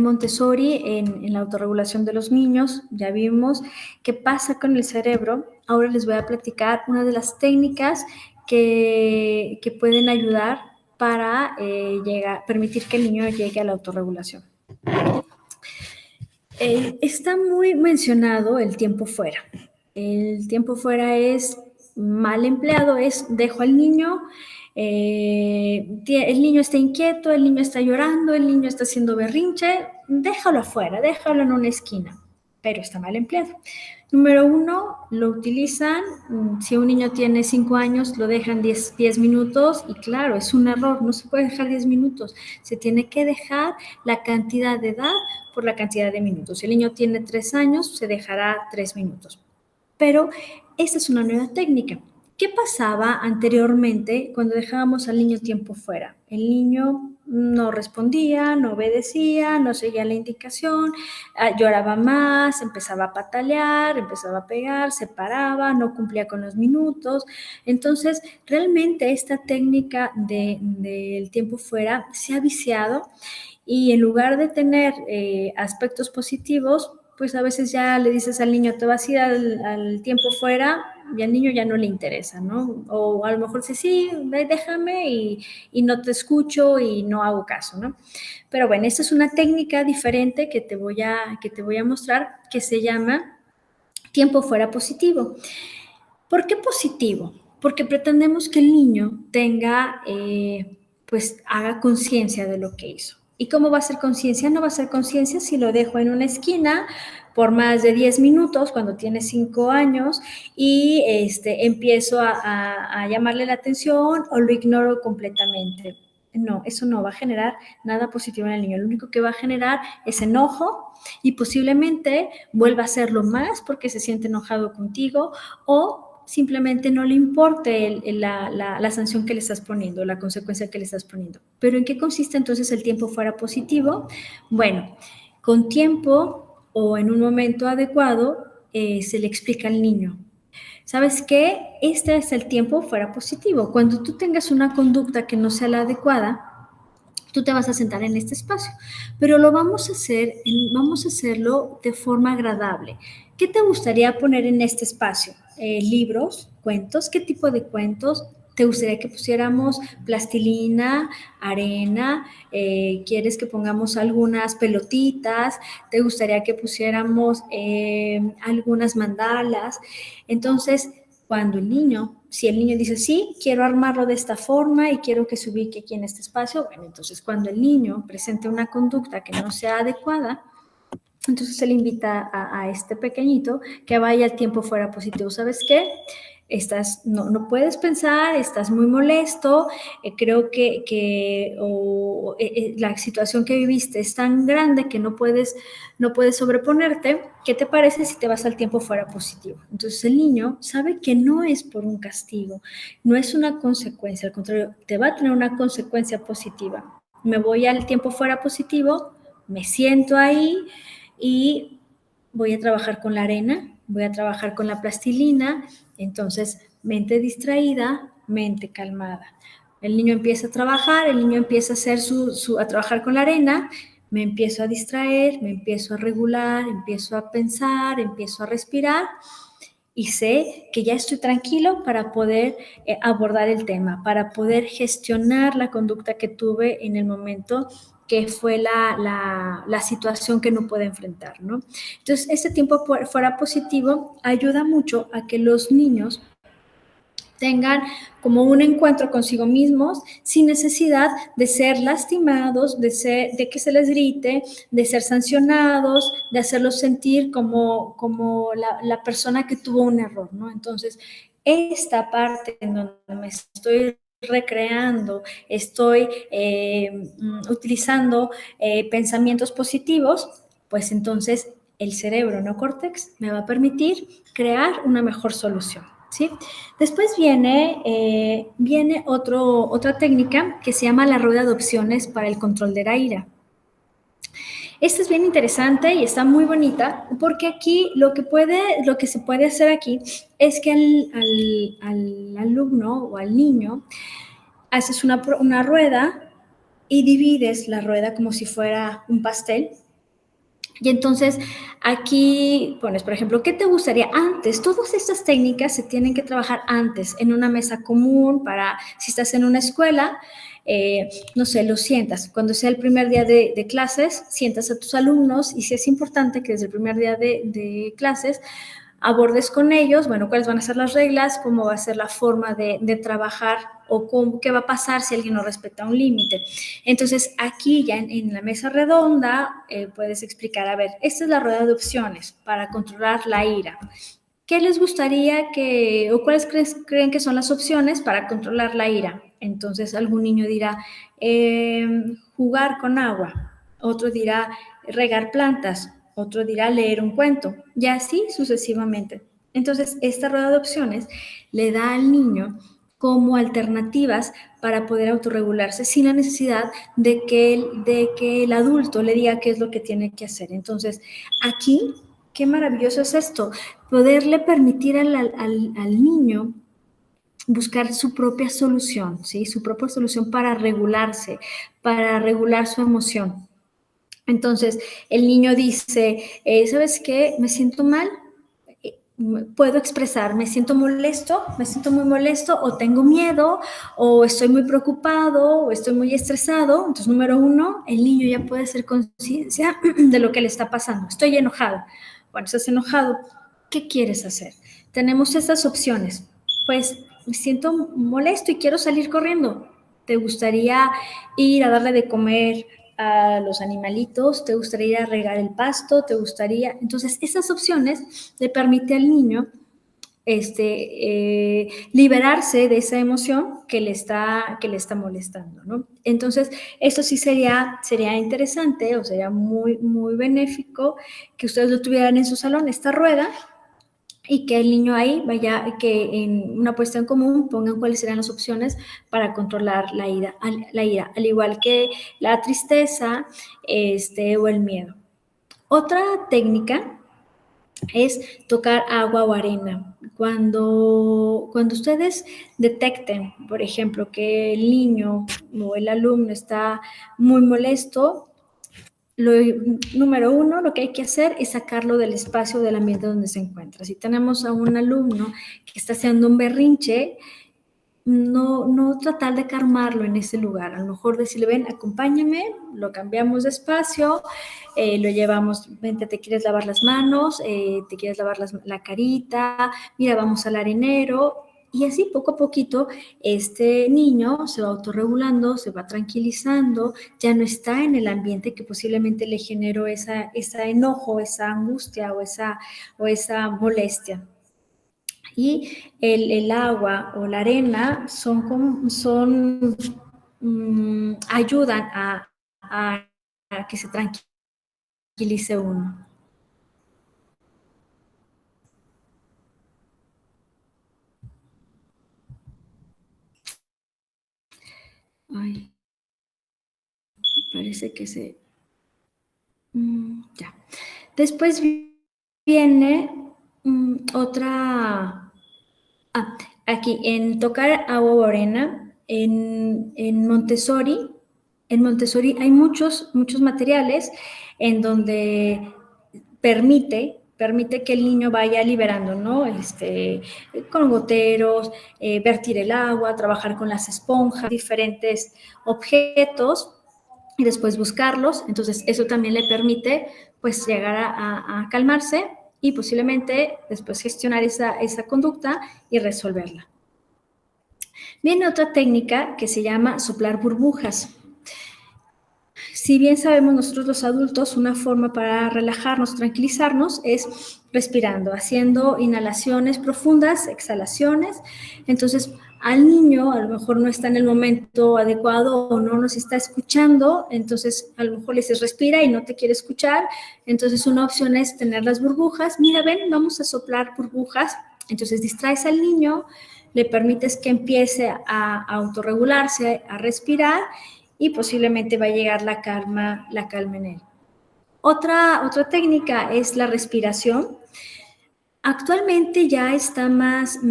Montessori en la autorregulación de los niños. Ya vimos qué pasa con el cerebro. Ahora les voy a platicar una de las técnicas que pueden ayudar para permitir que el niño llegue a la autorregulación. Está muy mencionado el tiempo fuera. El tiempo fuera es mal empleado, dejo al niño, el niño está inquieto, el niño está llorando, el niño está haciendo berrinche, déjalo afuera, déjalo en una esquina, pero está mal empleado. Número 1, lo utilizan, si un niño tiene 5 años, lo dejan 10 minutos y claro, es un error, no se puede dejar 10 minutos, se tiene que dejar la cantidad de edad por la cantidad de minutos. Si el niño tiene 3 años, se dejará 3 minutos. Pero esta es una nueva técnica. ¿Qué pasaba anteriormente cuando dejábamos al niño tiempo fuera? El niño no respondía, no obedecía, no seguía la indicación, lloraba más, empezaba a patalear, empezaba a pegar, se paraba, no cumplía con los minutos. Entonces, realmente esta técnica del tiempo fuera se ha viciado y en lugar de tener aspectos positivos, pues a veces ya le dices al niño, te vas a ir al tiempo fuera, y al niño ya no le interesa, ¿no? O a lo mejor dice, sí, déjame y no te escucho y no hago caso, ¿no? Pero bueno, esta es una técnica diferente que te voy a mostrar que se llama tiempo fuera positivo. ¿Por qué positivo? Porque pretendemos que el niño tenga, pues haga conciencia de lo que hizo. ¿Y cómo va a ser conciencia? No va a ser conciencia si lo dejo en una esquina por más de 10 minutos cuando tiene 5 años y empiezo a llamarle la atención o lo ignoro completamente. No, eso no va a generar nada positivo en el niño. Lo único que va a generar es enojo y posiblemente vuelva a hacerlo más porque se siente enojado contigo o simplemente no le importe la sanción que le estás poniendo, la consecuencia que le estás poniendo. ¿Pero en qué consiste entonces el tiempo fuera positivo? Bueno, con tiempo o en un momento adecuado se le explica al niño. ¿Sabes qué? Este es el tiempo fuera positivo. Cuando tú tengas una conducta que no sea la adecuada, tú te vas a sentar en este espacio, pero lo vamos a hacerlo de forma agradable. ¿Qué te gustaría poner en este espacio? ¿Libros? ¿Cuentos? ¿Qué tipo de cuentos? ¿Te gustaría que pusiéramos plastilina, arena? ¿Quieres que pongamos algunas pelotitas? ¿Te gustaría que pusiéramos algunas mandalas? Entonces, cuando si el niño dice, sí, quiero armarlo de esta forma y quiero que se ubique aquí en este espacio, bueno, entonces cuando el niño presente una conducta que no sea adecuada, entonces se le invita a este pequeñito que vaya al tiempo fuera positivo. ¿Sabes qué? No puedes pensar, estás muy molesto, creo que la situación que viviste es tan grande que no puedes sobreponerte. ¿Qué te parece si te vas al tiempo fuera positivo? Entonces el niño sabe que no es por un castigo, no es una consecuencia, al contrario, te va a tener una consecuencia positiva. Me voy al tiempo fuera positivo, me siento ahí y voy a trabajar con la arena, voy a trabajar con la plastilina. Entonces, mente distraída, mente calmada. El niño empieza a trabajar, el niño empieza a hacer a trabajar con la arena, me empiezo a distraer, me empiezo a regular, empiezo a pensar, empiezo a respirar y sé que ya estoy tranquilo para poder abordar el tema, para poder gestionar la conducta que tuve en el momento que fue la situación que no puedo enfrentar, ¿no? Entonces, este tiempo fuera positivo ayuda mucho a que los niños tengan como un encuentro consigo mismos sin necesidad de ser lastimados, de que se les grite, de ser sancionados, de hacerlos sentir como la persona que tuvo un error, ¿no? Entonces, esta parte en donde me estoy recreando, estoy utilizando pensamientos positivos, pues entonces el cerebro neocórtex me va a permitir crear una mejor solución, ¿sí? Después viene otra técnica que se llama la rueda de opciones para el control de la ira. Esta es bien interesante y está muy bonita porque aquí lo que se puede hacer aquí es que al alumno o al niño haces una rueda y divides la rueda como si fuera un pastel. Y entonces aquí pones, por ejemplo, ¿qué te gustaría antes? Todas estas técnicas se tienen que trabajar antes en una mesa común para, si estás en una escuela, no sé, lo sientas. Cuando sea el primer día de clases, sientas a tus alumnos y si es importante que desde el primer día de clases abordes con ellos, bueno, cuáles van a ser las reglas, cómo va a ser la forma de trabajar o qué va a pasar si alguien no respeta un límite. Entonces, aquí ya en la mesa redonda puedes explicar, a ver, esta es la rueda de opciones para controlar la ira. ¿Qué les gustaría o cuáles creen que son las opciones para controlar la ira? Entonces, algún niño dirá, jugar con agua, otro dirá, regar plantas, otro dirá leer un cuento, y así sucesivamente. Entonces, esta rueda de opciones le da al niño como alternativas para poder autorregularse sin la necesidad de que el adulto le diga qué es lo que tiene que hacer. Entonces, aquí, qué maravilloso es esto, poderle permitir al niño buscar su propia solución, ¿sí? Su propia solución para regularse, para regular su emoción. Entonces, el niño dice, ¿sabes qué? Me siento mal, puedo expresar, me siento molesto, me siento muy molesto, o tengo miedo, o estoy muy preocupado, o estoy muy estresado. Entonces, número uno, el niño ya puede hacer conciencia de lo que le está pasando. Estoy enojado. Bueno, estás enojado, ¿qué quieres hacer? Tenemos estas opciones. Pues me siento molesto y quiero salir corriendo. ¿Te gustaría ir a darle de comer a los animalitos? ¿Te gustaría ir a regar el pasto? ¿Te gustaría? Entonces, esas opciones le permiten al niño liberarse de esa emoción que le está molestando, ¿no? Entonces, esto sí sería interesante, o sería muy, muy benéfico que ustedes lo tuvieran en su salón, esta rueda, y que el niño ahí vaya, que en una puesta en común pongan cuáles serán las opciones para controlar la ira, al igual que la tristeza o el miedo. Otra técnica es tocar agua o arena. Cuando ustedes detecten, por ejemplo, que el niño o el alumno está muy molesto, número uno, lo que hay que hacer es sacarlo del espacio, del ambiente donde se encuentra. Si tenemos a un alumno que está haciendo un berrinche, no tratar de calmarlo en ese lugar. A lo mejor decirle, ven, acompáñame, lo cambiamos de espacio, lo llevamos, vente, te quieres lavar las manos, te quieres lavar la carita, mira, vamos al arenero. Y así poco a poquito este niño se va autorregulando, se va tranquilizando, ya no está en el ambiente que posiblemente le generó esa enojo, esa angustia o esa molestia. Y el agua o la arena ayudan a que se tranquilice uno. Ay, parece que ya. Después viene otra... aquí, en tocar agua o arena, en Montessori hay muchos materiales en donde permite que el niño vaya liberando, ¿no? Con goteros, vertir el agua, trabajar con las esponjas, diferentes objetos y después buscarlos. Entonces, eso también le permite, pues, llegar a calmarse y posiblemente después gestionar esa conducta y resolverla. Viene otra técnica que se llama soplar burbujas. Si bien sabemos nosotros los adultos, una forma para relajarnos, tranquilizarnos es respirando, haciendo inhalaciones profundas, exhalaciones. Entonces, al niño a lo mejor no está en el momento adecuado o no nos está escuchando, entonces a lo mejor le dices respira y no te quiere escuchar. Entonces, una opción es tener las burbujas. Mira, ven, vamos a soplar burbujas. Entonces, distraes al niño, le permites que empiece a autorregularse, a respirar, y posiblemente va a llegar la calma en él. Otra técnica es la respiración. Actualmente ya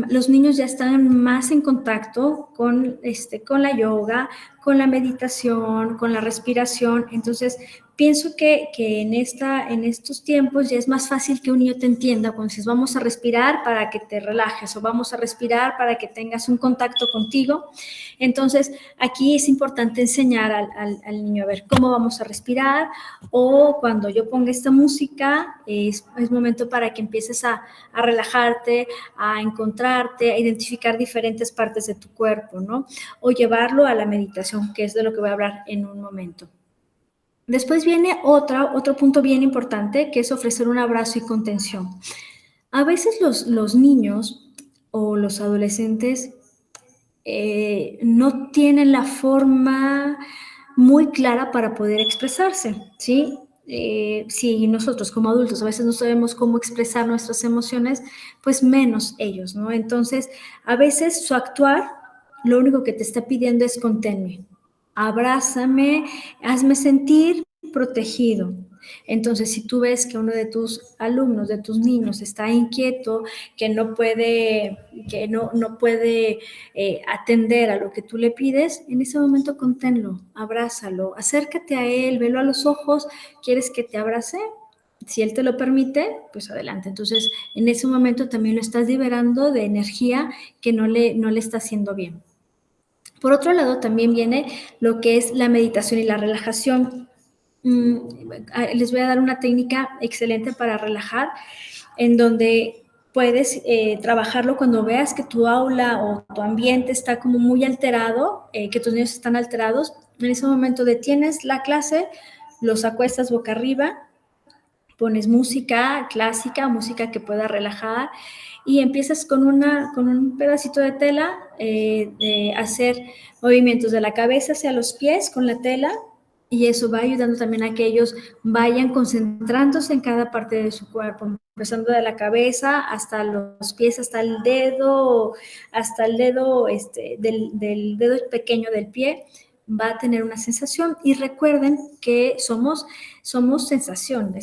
los niños ya están más en contacto con la yoga, con la meditación, con la respiración. Entonces, pienso que en estos tiempos ya es más fácil que un niño te entienda cuando dices vamos a respirar para que te relajes o vamos a respirar para que tengas un contacto contigo. Entonces, aquí es importante enseñar al niño a ver cómo vamos a respirar, o cuando yo ponga esta música, es momento para que empieces a relajarte, a encontrarte, a identificar diferentes partes de tu cuerpo, ¿no? O llevarlo a la meditación, que es de lo que voy a hablar en un momento. Después viene otro punto bien importante, que es ofrecer un abrazo y contención. A veces los niños o los adolescentes no tienen la forma muy clara para poder expresarse, ¿sí? Si nosotros como adultos a veces no sabemos cómo expresar nuestras emociones, pues menos ellos, ¿no? Entonces, a veces su actuar lo único que te está pidiendo es conténme, abrázame, hazme sentir protegido. Entonces, si tú ves que uno de tus alumnos, de tus niños está inquieto, que no puede atender a lo que tú le pides, en ese momento conténlo, abrázalo, acércate a él, velo a los ojos, ¿quieres que te abrace? Si él te lo permite, pues adelante. Entonces, en ese momento también lo estás liberando de energía que no le está haciendo bien. Por otro lado, también viene lo que es la meditación y la relajación. Les voy a dar una técnica excelente para relajar, en donde puedes trabajarlo cuando veas que tu aula o tu ambiente está como muy alterado, que tus niños están alterados. En ese momento detienes la clase, los acuestas boca arriba, pones música clásica, música que pueda relajar, y empiezas con un pedacito de tela, de hacer movimientos de la cabeza hacia los pies con la tela, y eso va ayudando también a que ellos vayan concentrándose en cada parte de su cuerpo, empezando de la cabeza hasta los pies, hasta el dedo del dedo pequeño del pie, va a tener una sensación. Y recuerden que somos sensación,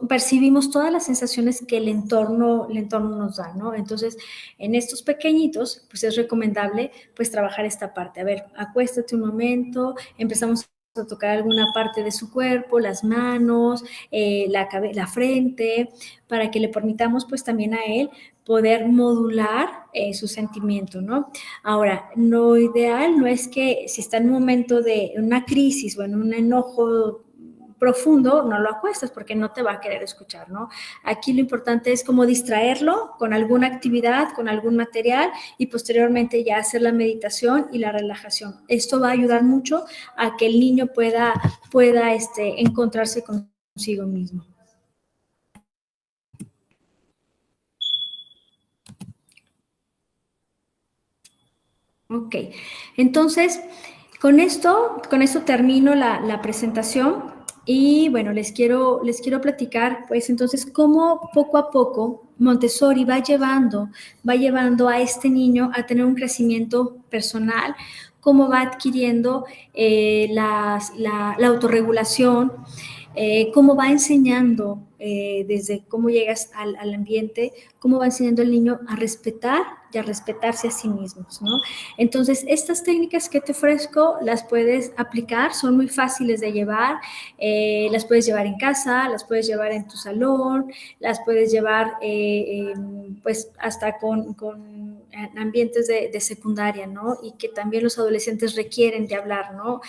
percibimos todas las sensaciones que el entorno nos da, ¿no? Entonces, en estos pequeñitos, pues es recomendable, pues, trabajar esta parte. A ver, acuéstate un momento, empezamos a tocar alguna parte de su cuerpo, las manos, la frente, para que le permitamos, pues, también a él poder modular su sentimiento, ¿no? Ahora, lo ideal no es que si está en un momento de una crisis o en un enojo profundo, no lo acuestas porque no te va a querer escuchar, ¿no? Aquí lo importante es como distraerlo con alguna actividad, con algún material, y posteriormente ya hacer la meditación y la relajación. Esto va a ayudar mucho a que el niño pueda encontrarse consigo mismo. Ok, entonces con esto termino la presentación. Y bueno, les quiero platicar, pues, entonces, cómo poco a poco Montessori va llevando a este niño a tener un crecimiento personal, cómo va adquiriendo la autorregulación, cómo va enseñando, desde cómo llegas al ambiente, cómo va enseñando el niño a respetar y a respetarse a sí mismos, ¿no? Entonces, estas técnicas que te ofrezco las puedes aplicar, son muy fáciles de llevar, las puedes llevar en casa, las puedes llevar en tu salón, las puedes llevar pues hasta con ambientes de secundaria, ¿no? Y que también los adolescentes requieren de hablar, ¿no?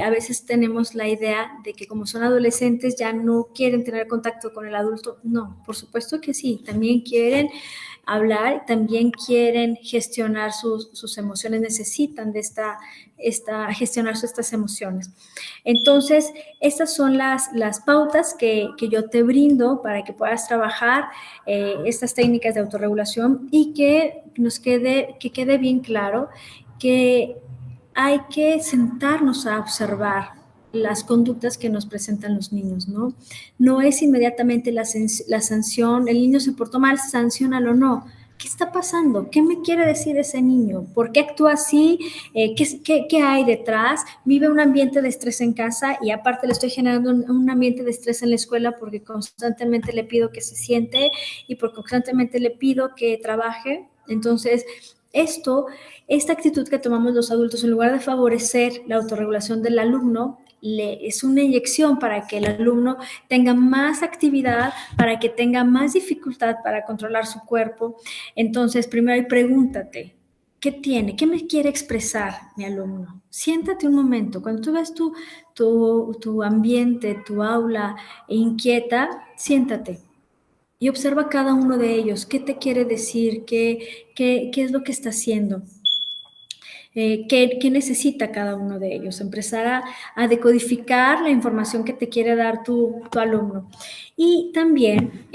A veces tenemos la idea de que como son adolescentes ya no quieren tener contacto con el adulto. No, por supuesto que sí, también quieren hablar, también quieren gestionar sus emociones, necesitan de gestionar estas emociones. Entonces, estas son las pautas que yo te brindo para que puedas trabajar estas técnicas de autorregulación, y que quede bien claro que hay que sentarnos a observar las conductas que nos presentan los niños, ¿no? No es inmediatamente la sanción, el niño se portó mal, sanciónalo, no. ¿Qué está pasando? ¿Qué me quiere decir ese niño? ¿Por qué actúa así? ¿Qué hay detrás? Vive un ambiente de estrés en casa, y aparte le estoy generando un ambiente de estrés en la escuela porque constantemente le pido que se siente y porque constantemente le pido que trabaje. Entonces, esta actitud que tomamos los adultos, en lugar de favorecer la autorregulación del alumno, es una inyección para que el alumno tenga más actividad, para que tenga más dificultad para controlar su cuerpo. Entonces, primero pregúntate, ¿qué tiene? ¿Qué me quiere expresar mi alumno? Siéntate un momento. Cuando tú ves tu ambiente, tu aula inquieta, siéntate y observa cada uno de ellos. ¿Qué te quiere decir? ¿Qué es lo que está haciendo? ¿Qué necesita cada uno de ellos? Empezar a decodificar la información que te quiere dar tu alumno. Y también,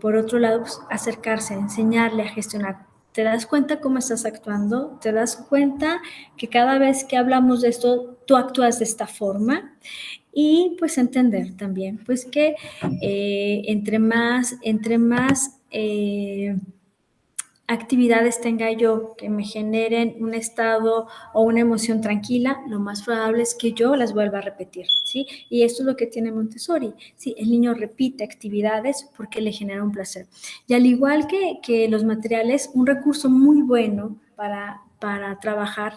por otro lado, pues, acercarse, enseñarle a gestionar. ¿Te das cuenta cómo estás actuando? ¿Te das cuenta que cada vez que hablamos de esto, tú actúas de esta forma? Y pues entender también, pues, que entre más actividades tenga yo que me generen un estado o una emoción tranquila, lo más probable es que yo las vuelva a repetir, ¿sí? Y esto es lo que tiene Montessori, ¿sí? El niño repite actividades porque le genera un placer. Y al igual que los materiales, un recurso muy bueno para trabajar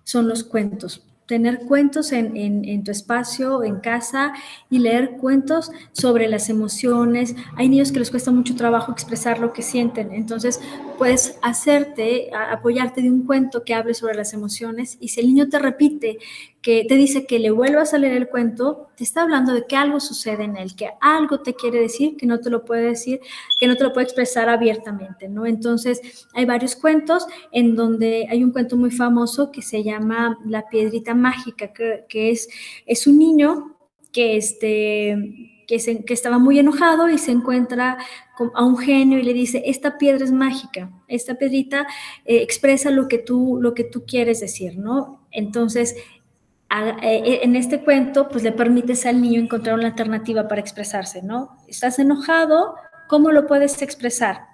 son los cuentos. Tener cuentos en tu espacio, en casa, y leer cuentos sobre las emociones. Hay niños que les cuesta mucho trabajo expresar lo que sienten, entonces puedes apoyarte de un cuento que hable sobre las emociones, y si el niño te repite, que te dice que le vuelvas a leer el cuento, te está hablando de que algo sucede en él, que algo te quiere decir, que no te lo puede decir, que no te lo puede expresar abiertamente, ¿no? Entonces, hay varios cuentos en donde hay un cuento muy famoso que se llama La piedrita mágica, que es un niño que estaba muy enojado y se encuentra a un genio y le dice, esta piedra es mágica, esta piedrita expresa lo que tú quieres decir, ¿no? Entonces, en este cuento, pues le permites al niño encontrar una alternativa para expresarse, ¿no? ¿Estás enojado? ¿Cómo lo puedes expresar?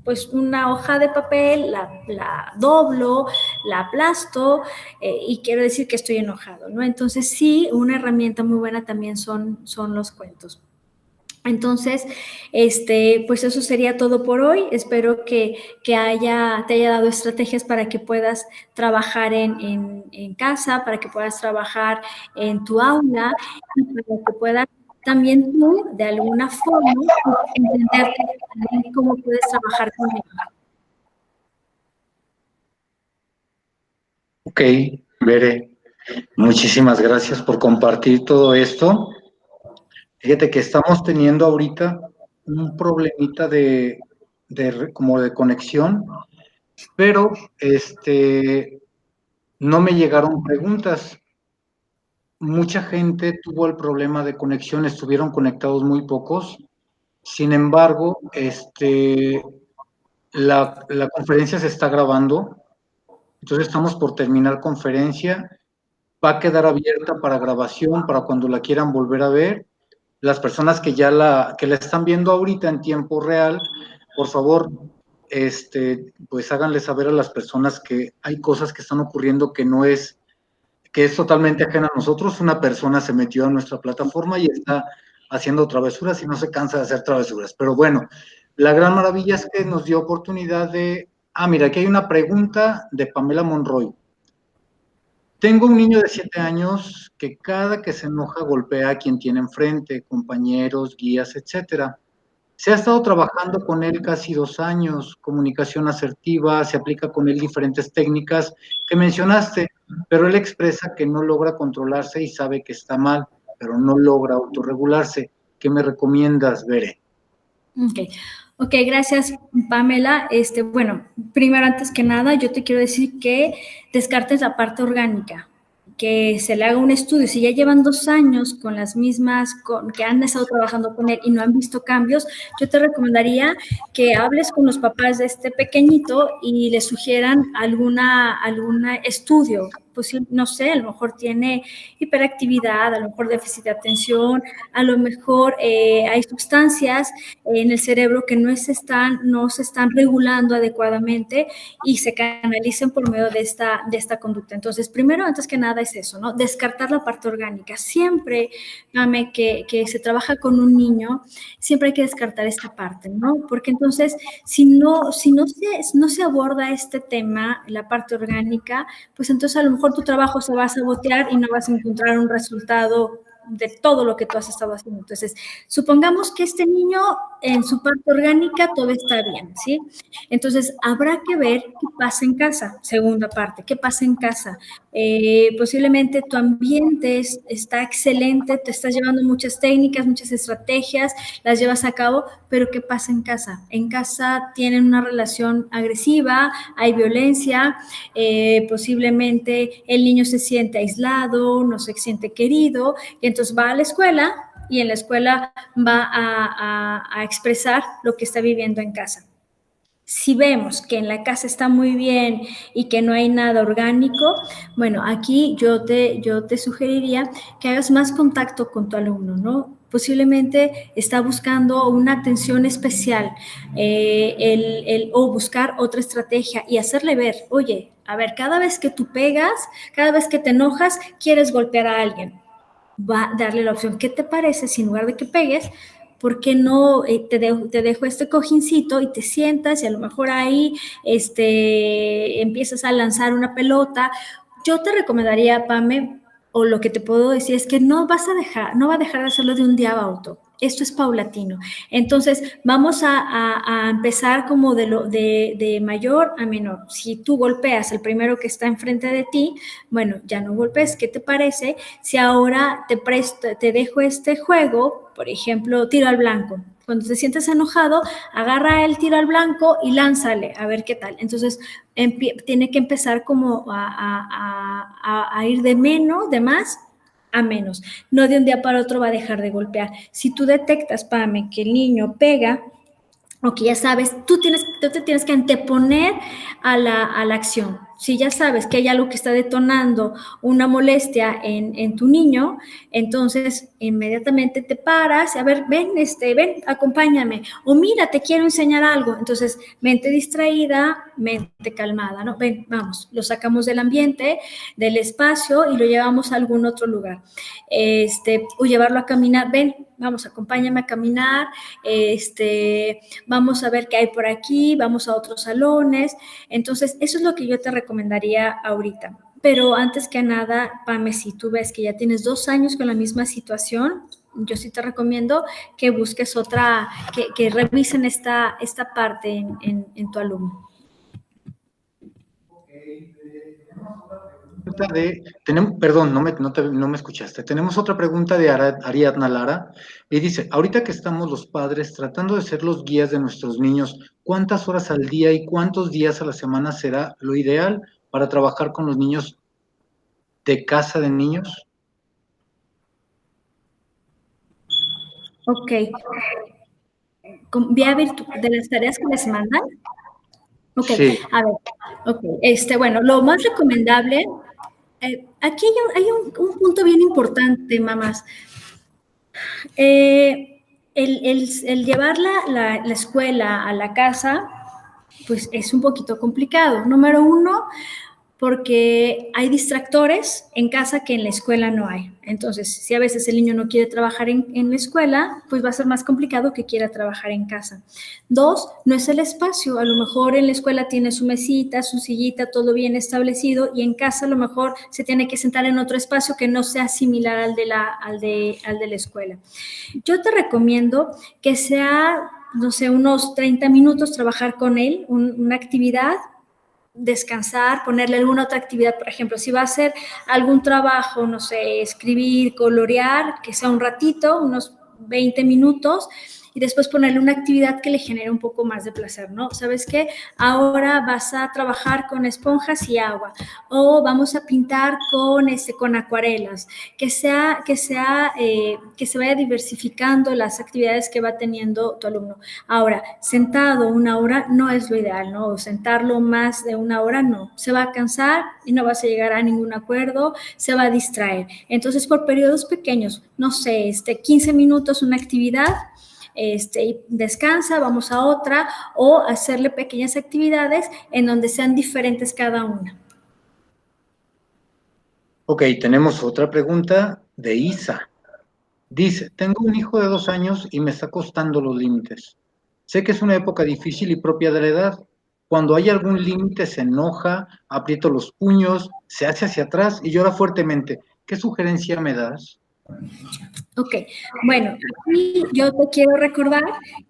Pues una hoja de papel, la doblo, la aplasto y quiero decir que estoy enojado, ¿no? Entonces sí, una herramienta muy buena también son los cuentos. Entonces, pues eso sería todo por hoy. Espero que te haya dado estrategias para que puedas trabajar en casa, para que puedas trabajar en tu aula y para que puedas también tú, de alguna forma, entender cómo puedes trabajar con ellos. Ok, Bere, muchísimas gracias por compartir todo esto. Fíjate que estamos teniendo ahorita un problemita como de conexión, pero no me llegaron preguntas. Mucha gente tuvo el problema de conexión, estuvieron conectados muy pocos. Sin embargo, la conferencia se está grabando, entonces estamos por terminar conferencia. Va a quedar abierta para grabación, para cuando la quieran volver a ver. Las personas que la están viendo ahorita en tiempo real, por favor, pues háganle saber a las personas que hay cosas que están ocurriendo que es totalmente ajena a nosotros. Una persona se metió a nuestra plataforma y está haciendo travesuras y no se cansa de hacer travesuras. Pero bueno, la gran maravilla es que nos dio oportunidad mira, aquí hay una pregunta de Pamela Monroy. Tengo un niño de 7 años que cada que se enoja golpea a quien tiene enfrente, compañeros, guías, etcétera. Se ha estado trabajando con él casi 2 años, comunicación asertiva, se aplica con él diferentes técnicas que mencionaste, pero él expresa que no logra controlarse y sabe que está mal, pero no logra autorregularse. ¿Qué me recomiendas, Bere? Ok, gracias, Pamela. Bueno, primero, antes que nada, yo te quiero decir que descartes la parte orgánica, que se le haga un estudio. Si ya llevan 2 años con las mismas, que han estado trabajando con él y no han visto cambios, yo te recomendaría que hables con los papás de este pequeñito y le sugieran algún estudio. Pues no sé, a lo mejor tiene hiperactividad, a lo mejor déficit de atención, a lo mejor hay sustancias en el cerebro que no se están regulando adecuadamente y se canalicen por medio de esta conducta. Entonces, primero, antes que nada, es eso, ¿no? Descartar la parte orgánica. Siempre, mame, que se trabaja con un niño, siempre hay que descartar esta parte, ¿no? Porque entonces, si no se aborda este tema, la parte orgánica, pues entonces a lo mejor tu trabajo se va a sabotear y no vas a encontrar un resultado de todo lo que tú has estado haciendo. Entonces, supongamos que este niño en su parte orgánica todo está bien, ¿sí? Entonces, habrá que ver qué pasa en casa. Segunda parte, ¿qué pasa en casa? Posiblemente tu ambiente está excelente, te estás llevando muchas técnicas, muchas estrategias, las llevas a cabo, pero ¿qué pasa en casa? En casa tienen una relación agresiva, hay violencia, posiblemente el niño se siente aislado, no se siente querido, y entonces va a la escuela y en la escuela va a expresar lo que está viviendo en casa. Si vemos que en la casa está muy bien y que no hay nada orgánico, bueno, aquí yo te sugeriría que hagas más contacto con tu alumno, ¿no? posiblemente está buscando una atención especial, o buscar otra estrategia y hacerle ver, oye, a ver, cada vez que tú pegas, cada vez que te enojas, quieres golpear a alguien. Va a darle la opción, ¿qué te parece si en lugar de que pegues, ¿por qué no te dejo este cojincito y te sientas y a lo mejor ahí empiezas a lanzar una pelota? Yo te recomendaría, Pame, o lo que te puedo decir es que no va a dejar de hacerlo de un día a otro. Esto es paulatino. Entonces, vamos a empezar como de mayor a menor. Si tú golpeas el primero que está enfrente de ti, bueno, ya no golpes. ¿Qué te parece si ahora te dejo este juego, por ejemplo, tiro al blanco? Cuando te sientes enojado, agarra el tiro al blanco y lánzale, a ver qué tal. Entonces, tiene que empezar como a ir de más a menos. No de un día para otro va a dejar de golpear. Si tú detectas, Pame, que el niño pega, o que ya sabes, tú te tienes que anteponer a la acción. Si ya sabes que hay algo que está detonando una molestia en tu niño, entonces inmediatamente te paras, a ver, ven, acompáñame, o mira, te quiero enseñar algo. Entonces, mente distraída, mente calmada, ¿no? Ven, vamos, lo sacamos del ambiente, del espacio y lo llevamos a algún otro lugar. O llevarlo a caminar, ven, vamos, acompáñame a caminar, vamos a ver qué hay por aquí, vamos a otros salones. Entonces, eso es lo que yo te recomendaría ahorita. Pero antes que nada, Pame, si tú ves que ya tienes 2 años con la misma situación, yo sí te recomiendo que busques otra, que revisen esta parte en tu alumno. Perdón, no me escuchaste. Tenemos otra pregunta de Ariadna Lara y dice, ahorita que estamos los padres tratando de ser los guías de nuestros niños, ¿cuántas horas al día y cuántos días a la semana será lo ideal para trabajar con los niños de casa de niños? Ok. Vía de las tareas que les mandan. Ok, sí. A ver, ok. Bueno, lo más recomendable, aquí hay un punto bien importante, mamás. El llevar la escuela a la casa, pues es un poquito complicado. Número 1, porque hay distractores en casa que en la escuela no hay. Entonces, si a veces el niño no quiere trabajar en la escuela, pues va a ser más complicado que quiera trabajar en casa. 2, no es el espacio. A lo mejor en la escuela tiene su mesita, su sillita, todo bien establecido, y en casa a lo mejor se tiene que sentar en otro espacio que no sea similar al de la escuela. Yo te recomiendo que sea, no sé, unos 30 minutos trabajar con él, una actividad, descansar, ponerle alguna otra actividad. Por ejemplo, si va a hacer algún trabajo, no sé, escribir, colorear, que sea un ratito, unos 20 minutos, y después ponerle una actividad que le genere un poco más de placer, ¿no? ¿Sabes qué? Ahora vas a trabajar con esponjas y agua, o vamos a pintar con acuarelas, que se vaya diversificando las actividades que va teniendo tu alumno. Ahora, sentado 1 hora no es lo ideal, ¿no? O sentarlo más de 1 hora, no. Se va a cansar y no vas a llegar a ningún acuerdo, se va a distraer. Entonces, por periodos pequeños, no sé, 15 minutos una actividad, descansa, vamos a otra, o hacerle pequeñas actividades en donde sean diferentes cada una. Ok, tenemos otra pregunta de Isa. Dice, tengo un hijo de 2 años y me está costando los límites. Sé que es una época difícil y propia de la edad. Cuando hay algún límite se enoja, aprieto los puños, se hace hacia atrás y llora fuertemente. ¿Qué sugerencia me das? Ok, bueno, aquí yo te quiero recordar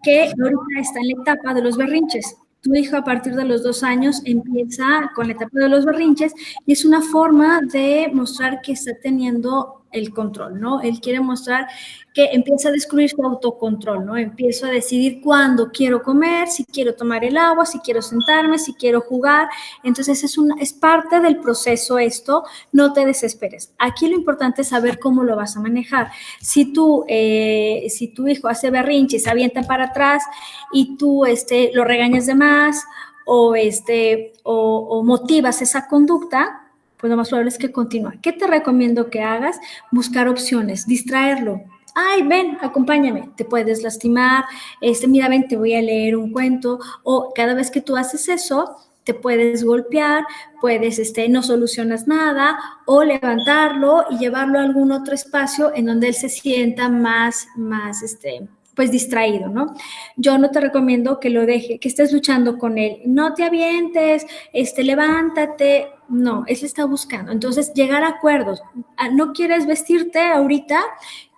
que ahorita está en la etapa de los berrinches. Tu hijo a partir de los 2 años empieza con la etapa de los berrinches y es una forma de mostrar que está teniendo el control, ¿no? Él quiere mostrar que empieza a descubrir su autocontrol, ¿no? Empiezo a decidir cuándo quiero comer, si quiero tomar el agua, si quiero sentarme, si quiero jugar. Entonces, es parte del proceso esto, no te desesperes. Aquí lo importante es saber cómo lo vas a manejar. Si tu hijo hace berrinche y se avienta para atrás y tú lo regañas de más o motivas esa conducta, pues lo más probable es que continúe. ¿Qué te recomiendo que hagas? Buscar opciones, distraerlo. ay, ven, acompáñame, te puedes lastimar, mira, ven, te voy a leer un cuento, o cada vez que tú haces eso, te puedes golpear, puedes, no solucionas nada, o levantarlo y llevarlo a algún otro espacio en donde él se sienta más, pues distraído, ¿no? Yo no te recomiendo que lo deje, que estés luchando con él, no te avientes, levántate, no, él está buscando. Entonces, llegar a acuerdos. ¿No quieres vestirte ahorita?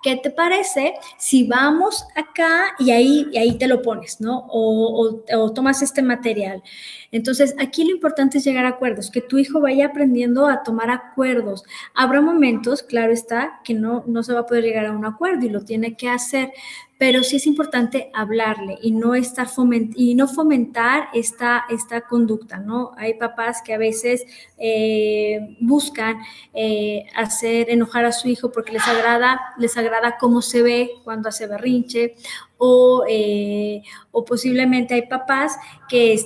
¿Qué te parece si vamos acá y ahí te lo pones, ¿no? O tomas este material. Entonces, aquí lo importante es llegar a acuerdos, que tu hijo vaya aprendiendo a tomar acuerdos. Habrá momentos, claro está, que no se va a poder llegar a un acuerdo y lo tiene que hacer, pero sí es importante hablarle y no fomentar esta conducta, ¿no? Hay papás que a veces buscan hacer enojar a su hijo porque les agrada cómo se ve cuando hace berrinche, o posiblemente hay papás que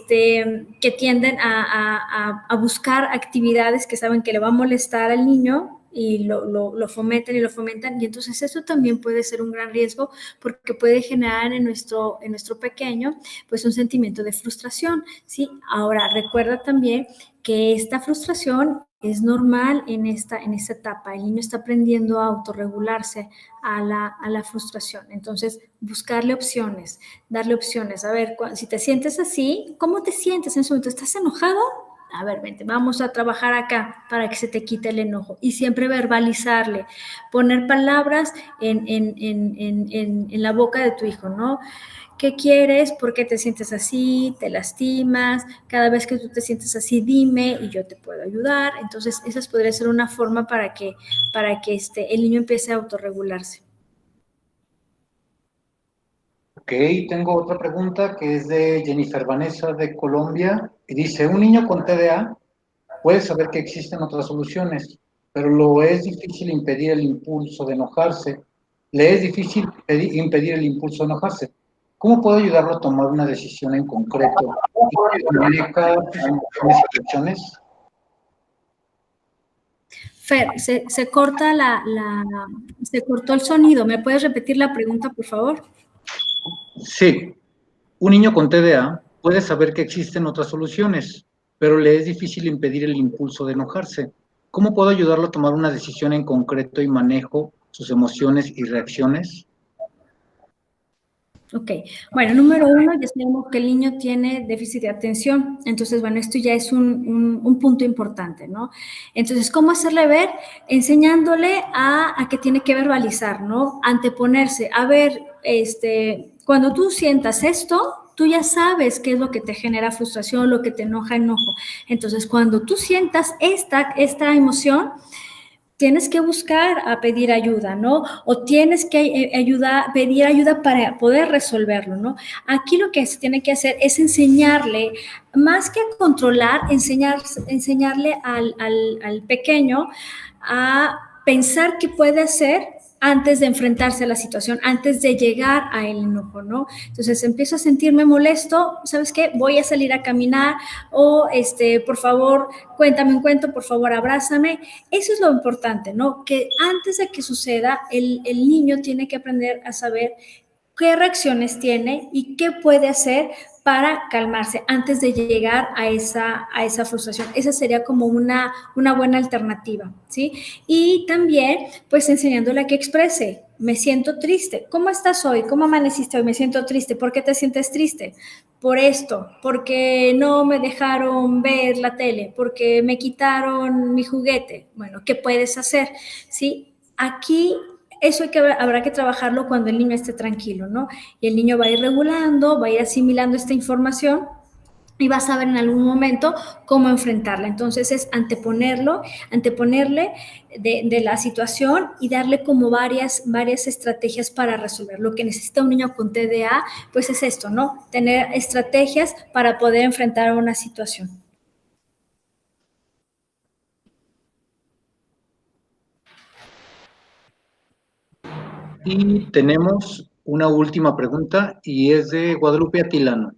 tienden a buscar actividades que saben que le va a molestar al niño y lo fomentan, y entonces eso también puede ser un gran riesgo porque puede generar en nuestro pequeño pues un sentimiento de frustración, ¿sí? Ahora, recuerda también que esta frustración es normal en esta etapa. El niño está aprendiendo a autorregularse a la frustración. Entonces, buscarle opciones, darle opciones. A ver, si te sientes así, ¿cómo te sientes en ese momento? ¿Estás enojado? A ver, vente, vamos a trabajar acá para que se te quite el enojo. Y siempre verbalizarle, poner palabras en la boca de tu hijo, ¿no? ¿Qué quieres? ¿Por qué te sientes así? ¿Te lastimas? Cada vez que tú te sientes así, dime y yo te puedo ayudar. Entonces, esa podría ser una forma para que el niño empiece a autorregularse. Ok, tengo otra pregunta que es de Jennifer Vanessa de Colombia y dice, un niño con TDA puede saber que existen otras soluciones, pero lo es difícil impedir el impulso de enojarse. Le es difícil impedir el impulso de enojarse. ¿Cómo puedo ayudarlo a tomar una decisión en concreto? ¿Y maneja sus emociones y reacciones? Fer, se corta se cortó el sonido. ¿Me puedes repetir la pregunta, por favor? Sí, un niño con TDA puede saber que existen otras soluciones, pero le es difícil impedir el impulso de enojarse. ¿Cómo puedo ayudarlo a tomar una decisión en concreto y manejo sus emociones y reacciones? Ok, bueno, número 1, ya sabemos que el niño tiene déficit de atención, entonces, bueno, esto ya es un punto importante, ¿no? Entonces, ¿cómo hacerle ver? Enseñándole a que tiene que verbalizar, ¿no? Anteponerse, a ver, cuando tú sientas esto, tú ya sabes qué es lo que te genera frustración, lo que te enoja, enojo. Entonces, cuando tú sientas esta emoción, tienes que buscar a pedir ayuda, ¿no? O tienes que pedir ayuda para poder resolverlo, ¿no? Aquí lo que se tiene que hacer es enseñarle, más que controlar, enseñarle al pequeño a pensar qué puede hacer antes de enfrentarse a la situación, antes de llegar a el enojo, ¿no? Entonces empiezo a sentirme molesto, ¿sabes qué? Voy a salir a caminar o, por favor, cuéntame un cuento, por favor, abrázame. Eso es lo importante, ¿no? Que antes de que suceda, el niño tiene que aprender a saber qué reacciones tiene y qué puede hacer para calmarse antes de llegar a esa frustración. Esa sería como una buena alternativa, ¿sí? Y también, pues, enseñándole a que exprese. Me siento triste. ¿Cómo estás hoy? ¿Cómo amaneciste hoy? Me siento triste. ¿Por qué te sientes triste? Por esto, porque no me dejaron ver la tele, porque me quitaron mi juguete. Bueno, ¿qué puedes hacer? ¿Sí? Aquí eso habrá que trabajarlo cuando el niño esté tranquilo, ¿no? Y el niño va a ir regulando, va a ir asimilando esta información y va a saber en algún momento cómo enfrentarla. Entonces es anteponerle de la situación y darle como varias estrategias para resolver. Lo que necesita un niño con TDA, pues es esto, ¿no? Tener estrategias para poder enfrentar una situación. Y tenemos una última pregunta y es de Guadalupe Atilano.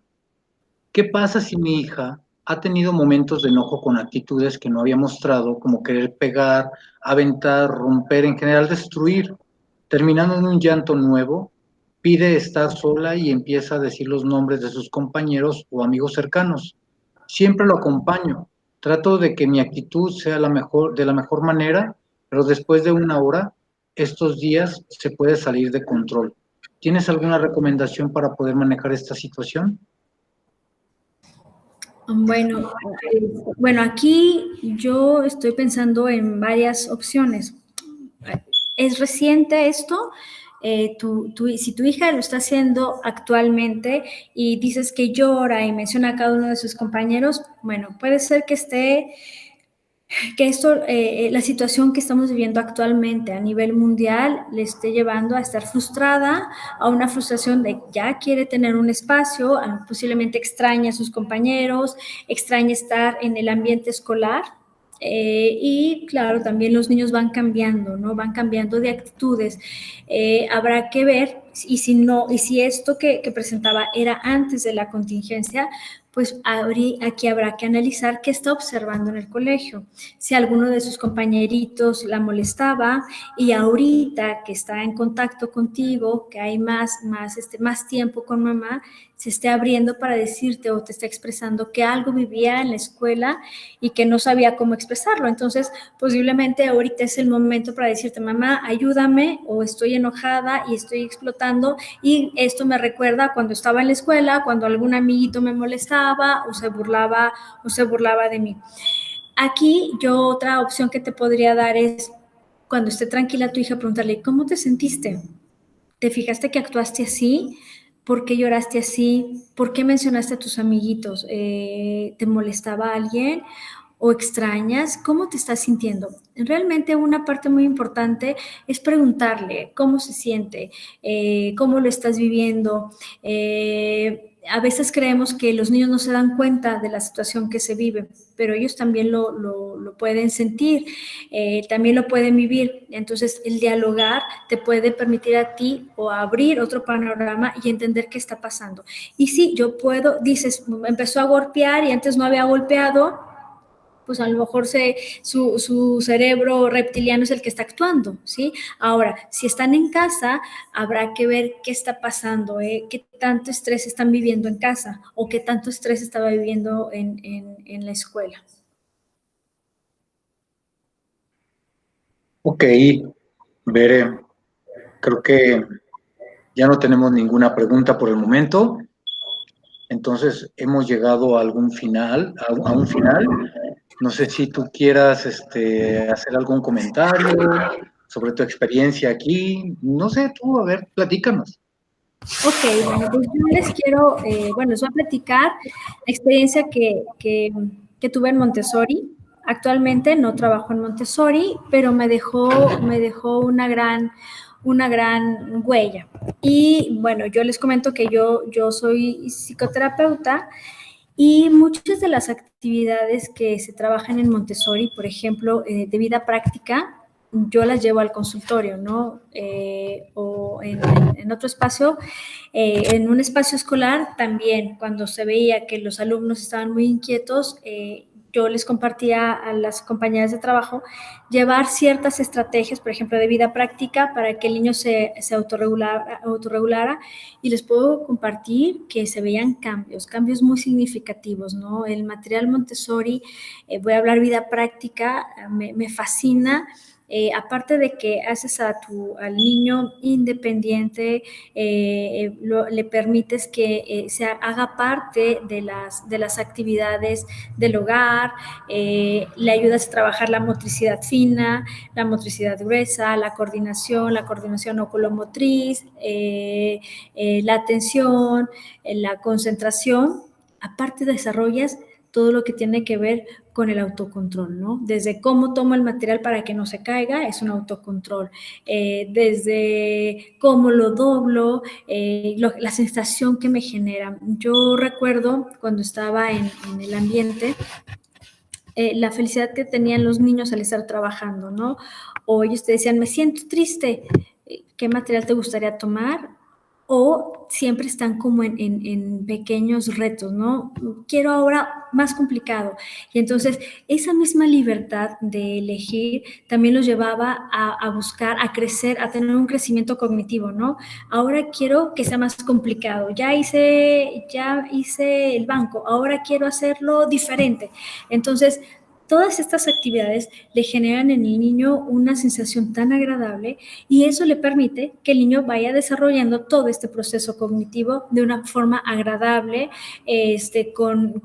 ¿Qué pasa si mi hija ha tenido momentos de enojo con actitudes que no había mostrado, como querer pegar, aventar, romper, en general destruir? Terminando en un llanto nuevo, pide estar sola y empieza a decir los nombres de sus compañeros o amigos cercanos. Siempre lo acompaño. Trato de que mi actitud sea de la mejor manera, pero después de una hora, estos días se puede salir de control. ¿Tienes alguna recomendación para poder manejar esta situación? Bueno, aquí yo estoy pensando en varias opciones. ¿Es reciente esto? Si tu hija lo está haciendo actualmente y dices que llora y menciona a cada uno de sus compañeros, bueno, puede ser que esto, la situación que estamos viviendo actualmente a nivel mundial le esté llevando a estar frustrada, a una frustración de ya quiere tener un espacio, posiblemente extraña a sus compañeros, extraña estar en el ambiente escolar. Y claro, también los niños van cambiando, ¿no? Van cambiando de actitudes. Habrá que ver, y si no, y si esto que presentaba era antes de la contingencia, pues aquí habrá que analizar qué está observando en el colegio. Si alguno de sus compañeritos la molestaba y ahorita que está en contacto contigo, que hay más tiempo con mamá, se esté abriendo para decirte o te está expresando que algo vivía en la escuela y que no sabía cómo expresarlo. Entonces, posiblemente ahorita es el momento para decirte, mamá, ayúdame, o estoy enojada y estoy explotando, y esto me recuerda cuando estaba en la escuela, cuando algún amiguito me molestaba o se burlaba de mí. Aquí yo otra opción que te podría dar es, cuando esté tranquila tu hija, preguntarle, ¿cómo te sentiste? ¿Te fijaste que actuaste así? ¿Por qué lloraste así? ¿Por qué mencionaste a tus amiguitos? ¿Te molestaba alguien? ¿O extrañas? ¿Cómo te estás sintiendo? Realmente una parte muy importante es preguntarle cómo se siente, cómo lo estás viviendo. A veces creemos que los niños no se dan cuenta de la situación que se vive, pero ellos también lo pueden sentir, también lo pueden vivir. Entonces, el dialogar te puede permitir a ti o abrir otro panorama y entender qué está pasando. Y sí, yo puedo, dices, empezó a golpear y antes no había golpeado, pues a lo mejor su cerebro reptiliano es el que está actuando, ¿sí? Ahora, si están en casa, habrá que ver qué está pasando, qué tanto estrés están viviendo en casa o qué tanto estrés estaba viviendo en la escuela. Ok, Bere, creo que ya no tenemos ninguna pregunta por el momento. Entonces, hemos llegado a algún final, a un final. No sé si tú quieras hacer algún comentario sobre tu experiencia aquí. No sé, tú, a ver, platícanos. Ok, bueno, pues yo les quiero, les voy a platicar la experiencia que tuve en Montessori. Actualmente no trabajo en Montessori, pero me dejó una gran huella. Y bueno, yo les comento que yo soy psicoterapeuta y muchas de las actividades que se trabajan en Montessori, por ejemplo, de vida práctica, yo las llevo al consultorio, ¿no? O en otro espacio, en un espacio escolar también, cuando se veía que los alumnos estaban muy inquietos, yo les compartía a las compañeras de trabajo llevar ciertas estrategias, por ejemplo, de vida práctica para que el niño se autorregulara, y les puedo compartir que se veían cambios muy significativos, ¿no? El material Montessori, voy a hablar vida práctica, me fascina. Aparte de que haces al niño independiente, le permites que se haga parte de las actividades del hogar, le ayudas a trabajar la motricidad fina, la motricidad gruesa, la coordinación oculomotriz, la atención, la concentración. Aparte desarrollas todo lo que tiene que ver con el autocontrol, ¿no? Desde cómo tomo el material para que no se caiga, es un autocontrol. Desde cómo lo doblo, la sensación que me genera. Yo recuerdo cuando estaba en el ambiente, la felicidad que tenían los niños al estar trabajando, ¿no? O ellos te decían, me siento triste, ¿qué material te gustaría tomar? o siempre están como en pequeños retos, ¿no? Quiero ahora más complicado. Y entonces esa misma libertad de elegir también los llevaba a buscar, a crecer, a tener un crecimiento cognitivo, ¿no? Ahora quiero que sea más complicado. Ya hice el banco, ahora quiero hacerlo diferente. Entonces, todas estas actividades le generan en el niño una sensación tan agradable y eso le permite que el niño vaya desarrollando todo este proceso cognitivo de una forma agradable, con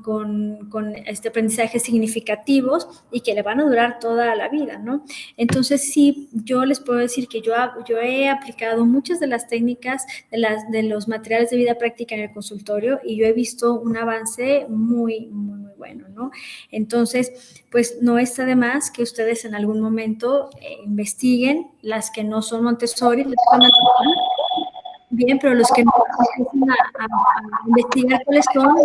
aprendizajes significativos y que le van a durar toda la vida, ¿no? Entonces, sí, yo les puedo decir que yo he aplicado muchas de las técnicas de los materiales de vida práctica en el consultorio y yo he visto un avance muy, muy, muy bueno, ¿no? Entonces, pues no está de más que ustedes en algún momento investiguen las que no son Montessori, bien, pero los que no empiecen a investigar cuáles son,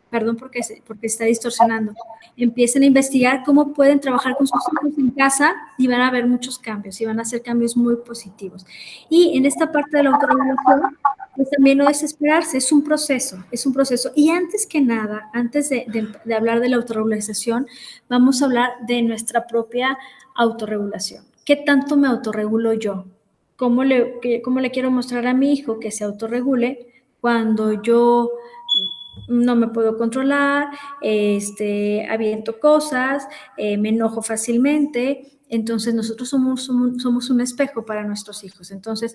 perdón porque está distorsionando, empiecen a investigar cómo pueden trabajar con sus hijos en casa y van a ver muchos cambios y van a hacer cambios muy positivos. Y en esta parte de la autorregulación, pues también no desesperarse, es un proceso. Y antes que nada, antes de hablar de la autorregulación, vamos a hablar de nuestra propia autorregulación. ¿Qué tanto me autorregulo yo? ¿Cómo le quiero mostrar a mi hijo que se autorregule cuando yo no me puedo controlar, aviento cosas, me enojo fácilmente? Entonces nosotros somos un espejo para nuestros hijos. Entonces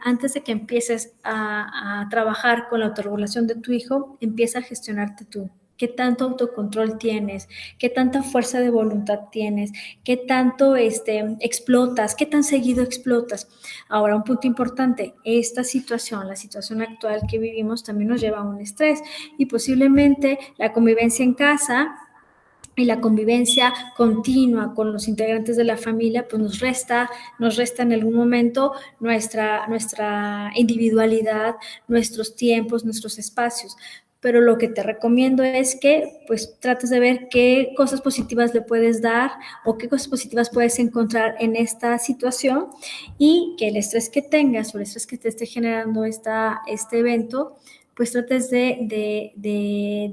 antes de que empieces a trabajar con la autorregulación de tu hijo, empieza a gestionarte tú. ¿Qué tanto autocontrol tienes? ¿Qué tanta fuerza de voluntad tienes? ¿Qué tanto explotas? ¿Qué tan seguido explotas? Ahora, un punto importante, la situación actual que vivimos también nos lleva a un estrés y posiblemente la convivencia en casa y la convivencia continua con los integrantes de la familia, pues nos resta en algún momento nuestra individualidad, nuestros tiempos, nuestros espacios. Pero lo que te recomiendo es que pues trates de ver qué cosas positivas le puedes dar o qué cosas positivas puedes encontrar en esta situación y que el estrés que tengas o el estrés que te esté generando este evento, pues trates de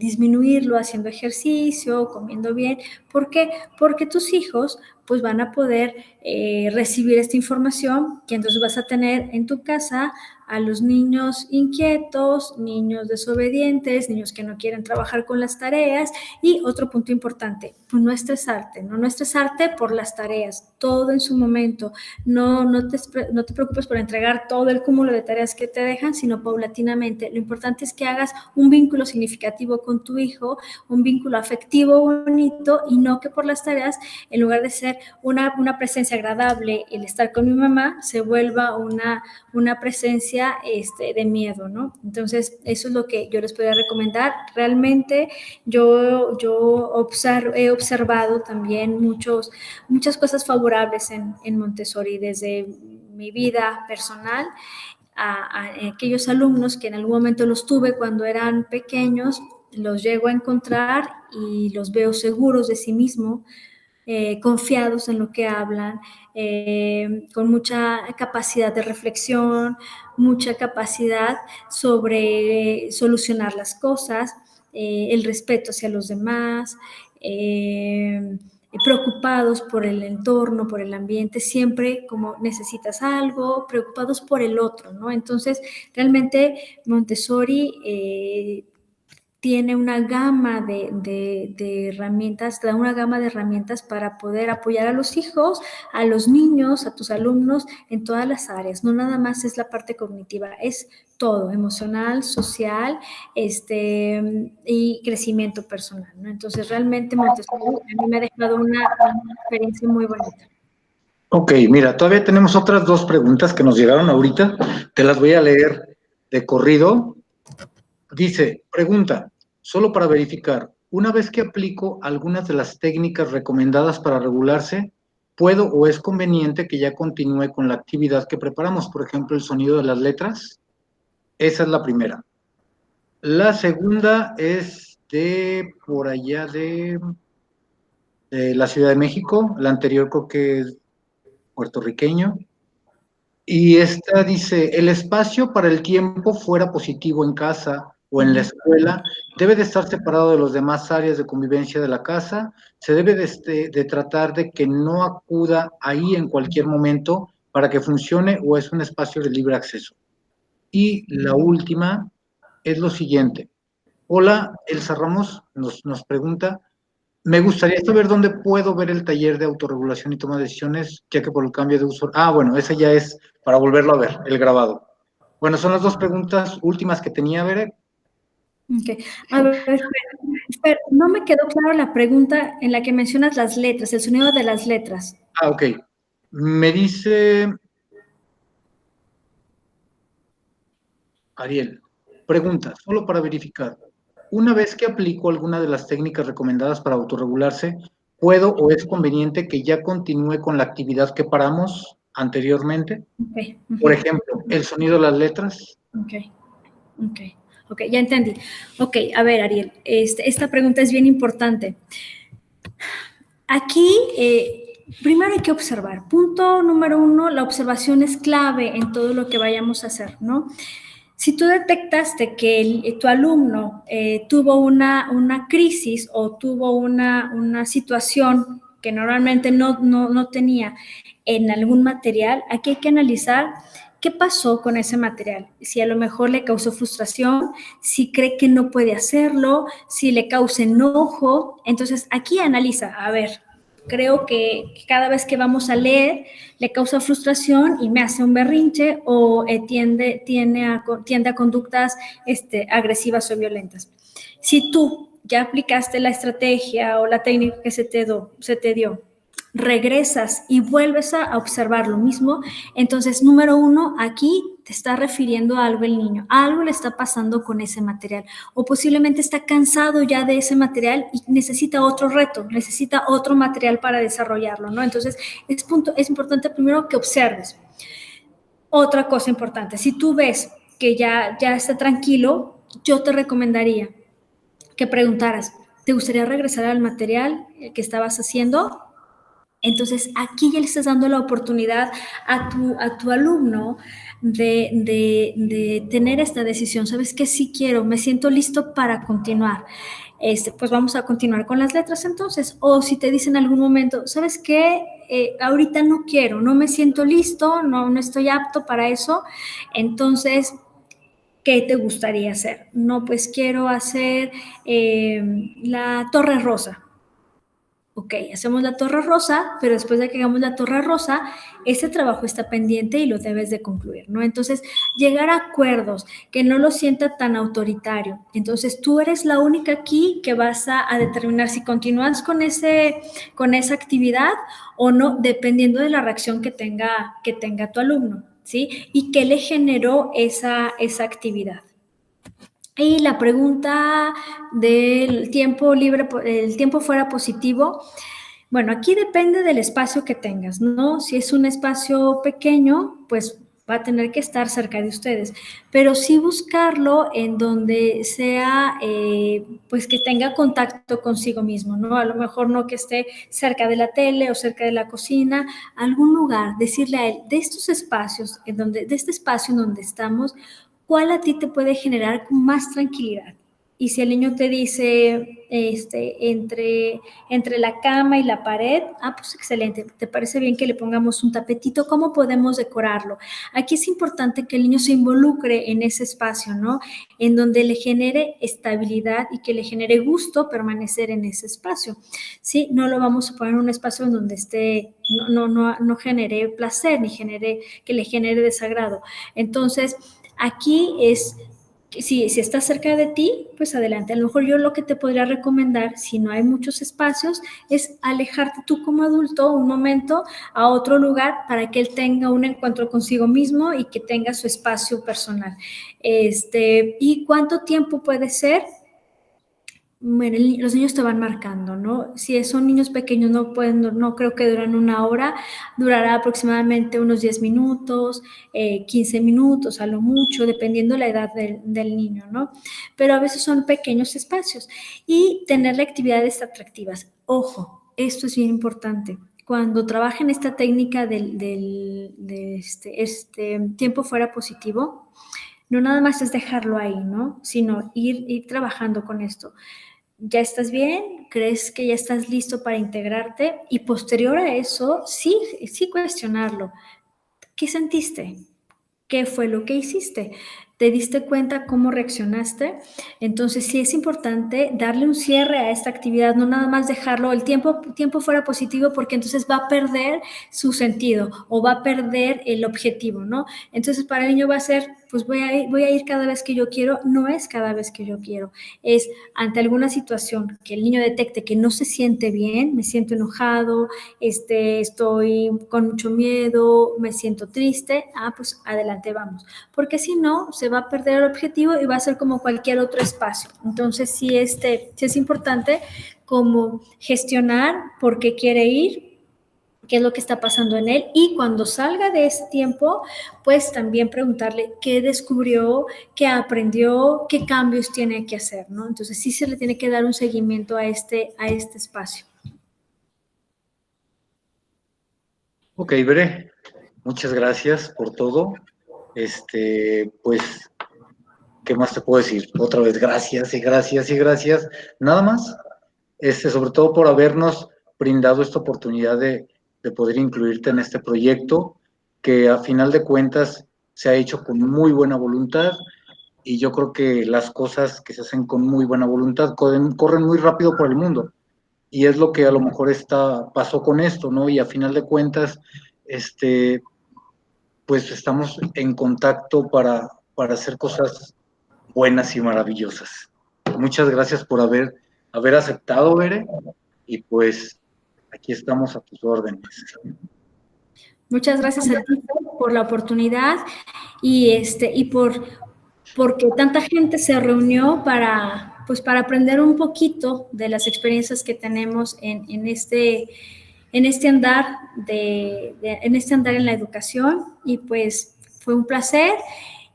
disminuirlo haciendo ejercicio, comiendo bien. ¿Por qué? Porque tus hijos pues van a poder recibir esta información que entonces vas a tener en tu casa a los niños inquietos, niños desobedientes, niños que no quieren trabajar con las tareas. Y otro punto importante, pues no estresarte por las tareas, todo en su momento. No te preocupes por entregar todo el cúmulo de tareas que te dejan, sino paulatinamente. Lo importante es que hagas un vínculo significativo con tu hijo, un vínculo afectivo bonito, y no que por las tareas, en lugar de ser una presencia agradable, el estar con mi mamá, se vuelva una presencia de miedo, ¿no? Entonces, eso es lo que yo les podría recomendar. Realmente yo he observado también muchas cosas favorables en Montessori desde mi vida personal a aquellos alumnos que en algún momento los tuve cuando eran pequeños, los llego a encontrar y los veo seguros de sí mismos, confiados en lo que hablan, con mucha capacidad de reflexión, mucha capacidad sobre solucionar las cosas, el respeto hacia los demás, preocupados por el entorno, por el ambiente, siempre como necesitas algo, preocupados por el otro, ¿no? Entonces, realmente Montessori tiene una gama de herramientas, da una gama de herramientas para poder apoyar a los hijos, a los niños, a tus alumnos en todas las áreas. No nada más es la parte cognitiva, es todo, emocional, social, y crecimiento personal, ¿no? Entonces, realmente Montessori a mí me ha dejado una experiencia muy bonita. Ok, mira, todavía tenemos otras dos preguntas que nos llegaron ahorita. Te las voy a leer de corrido. Dice, pregunta, solo para verificar, una vez que aplico algunas de las técnicas recomendadas para regularse, ¿puedo o es conveniente que ya continúe con la actividad que preparamos? Por ejemplo, el sonido de las letras. Esa es la primera. La segunda es de por allá de la Ciudad de México. La anterior creo que es puertorriqueño. Y esta dice, el espacio para el tiempo fuera positivo en casa o en la escuela debe de estar separado de las demás áreas de convivencia de la casa, se debe de tratar de que no acuda ahí en cualquier momento para que funcione o es un espacio de libre acceso. Y la última es lo siguiente. Hola, Elsa Ramos nos pregunta, me gustaría saber dónde puedo ver el taller de autorregulación y toma de decisiones, ya que por el cambio de uso... Ah, bueno, ese ya es para volverlo a ver, el grabado. Bueno, son las dos preguntas últimas que tenía, Bere. Okay. A ver, espera, no me quedó claro la pregunta en la que mencionas las letras, el sonido de las letras. Ah, ok. Me dice Ariel, pregunta, solo para verificar. Una vez que aplico alguna de las técnicas recomendadas para autorregularse, ¿puedo o es conveniente que ya continúe con la actividad que paramos anteriormente? Okay. Por ejemplo, el sonido de las letras. Ok, ya entendí. Ok, a ver, Ariel, esta pregunta es bien importante. Aquí, primero hay que observar. Punto número 1, la observación es clave en todo lo que vayamos a hacer, ¿no? Si tú detectaste que tu alumno tuvo una crisis o tuvo una situación que normalmente no tenía en algún material, aquí hay que analizar qué pasó con ese material. Si a lo mejor le causó frustración, si cree que no puede hacerlo, si le causa enojo. Entonces, aquí analiza, a ver, creo que cada vez que vamos a leer le causa frustración y me hace un berrinche o tiende a conductas agresivas o violentas. Si tú ya aplicaste la estrategia o la técnica que se te dio, regresas y vuelves a observar lo mismo, entonces, número 1, aquí te está refiriendo a algo el niño, algo le está pasando con ese material, o posiblemente está cansado ya de ese material y necesita otro reto, necesita otro material para desarrollarlo, ¿no? Entonces, es importante primero que observes. Otra cosa importante, si tú ves que ya está tranquilo, yo te recomendaría que preguntaras, ¿te gustaría regresar al material que estabas haciendo? Entonces, aquí ya le estás dando la oportunidad a tu alumno de tener esta decisión. ¿Sabes qué? Sí quiero, me siento listo para continuar. Pues vamos a continuar con las letras entonces. O si te dicen en algún momento, ¿sabes qué? Ahorita no quiero, no me siento listo, no estoy apto para eso. Entonces, ¿qué te gustaría hacer? No, pues quiero hacer la Torre Rosa. Ok, hacemos la torre rosa, pero después de que hagamos la torre rosa, ese trabajo está pendiente y lo debes de concluir, ¿no? Entonces, llegar a acuerdos, que no lo sienta tan autoritario. Entonces, tú eres la única aquí que vas a determinar si continúas con esa actividad o no, dependiendo de la reacción que tenga tu alumno, ¿sí? Y qué le generó esa actividad. Y la pregunta del tiempo libre, el tiempo fuera positivo, bueno, aquí depende del espacio que tengas, ¿no? Si es un espacio pequeño, pues va a tener que estar cerca de ustedes, pero sí buscarlo en donde sea, pues que tenga contacto consigo mismo, ¿no? A lo mejor no que esté cerca de la tele o cerca de la cocina, algún lugar, decirle a él, de estos espacios, de este espacio en donde estamos, ¿cuál a ti te puede generar más tranquilidad? Y si el niño te dice, entre la cama y la pared, pues excelente, ¿te parece bien que le pongamos un tapetito? ¿Cómo podemos decorarlo? Aquí es importante que el niño se involucre en ese espacio, ¿no? En donde le genere estabilidad y que le genere gusto permanecer en ese espacio, ¿sí? No lo vamos a poner en un espacio en donde no genere placer, ni que le genere desagrado. Entonces, aquí es... Si está cerca de ti, pues adelante. A lo mejor yo lo que te podría recomendar, si no hay muchos espacios, es alejarte tú como adulto un momento a otro lugar para que él tenga un encuentro consigo mismo y que tenga su espacio personal. ¿Y cuánto tiempo puede ser? Bueno, los niños te van marcando, ¿no? Si son niños pequeños, no creo que duran 1 hora, durará aproximadamente unos 10 minutos, 15 minutos, a lo mucho, dependiendo la edad del niño, ¿no? Pero a veces son pequeños espacios y tenerle actividades atractivas. Ojo, esto es bien importante. cuando trabajen esta técnica de tiempo fuera positivo, no nada más es dejarlo ahí, ¿no? Sino ir trabajando con esto. ¿Ya estás bien? ¿Crees que ya estás listo para integrarte? Y posterior a eso, sí cuestionarlo. ¿Qué sentiste? ¿Qué fue lo que hiciste? ¿Te diste cuenta cómo reaccionaste? Entonces sí es importante darle un cierre a esta actividad, no nada más dejarlo el tiempo fuera positivo, porque entonces va a perder su sentido o va a perder el objetivo, ¿no? Entonces para el niño va a ser, pues voy a ir cada vez que yo quiero. No es cada vez que yo quiero, es ante alguna situación que el niño detecte que no se siente bien, me siento enojado, estoy con mucho miedo, me siento triste, pues adelante vamos, porque si no, se va a perder el objetivo y va a ser como cualquier otro espacio. Entonces sí es importante como gestionar por qué quiere ir, qué es lo que está pasando en él, y cuando salga de ese tiempo, pues también preguntarle qué descubrió, qué aprendió, qué cambios tiene que hacer, ¿no? Entonces sí se le tiene que dar un seguimiento a este espacio. Ok, Bere, muchas gracias por todo. Pues, ¿qué más te puedo decir? Otra vez, gracias y gracias y gracias. Nada más, sobre todo por habernos brindado esta oportunidad de poder incluirte en este proyecto, que a final de cuentas se ha hecho con muy buena voluntad, y yo creo que las cosas que se hacen con muy buena voluntad corren muy rápido por el mundo. Y es lo que a lo mejor pasó con esto, ¿no? Y a final de cuentas, pues estamos en contacto para hacer cosas buenas y maravillosas. Muchas gracias por haber aceptado, Bere, y pues aquí estamos a tus órdenes. Muchas gracias a ti por la oportunidad y porque tanta gente se reunió para aprender un poquito de las experiencias que tenemos en este andar en la educación, y pues fue un placer,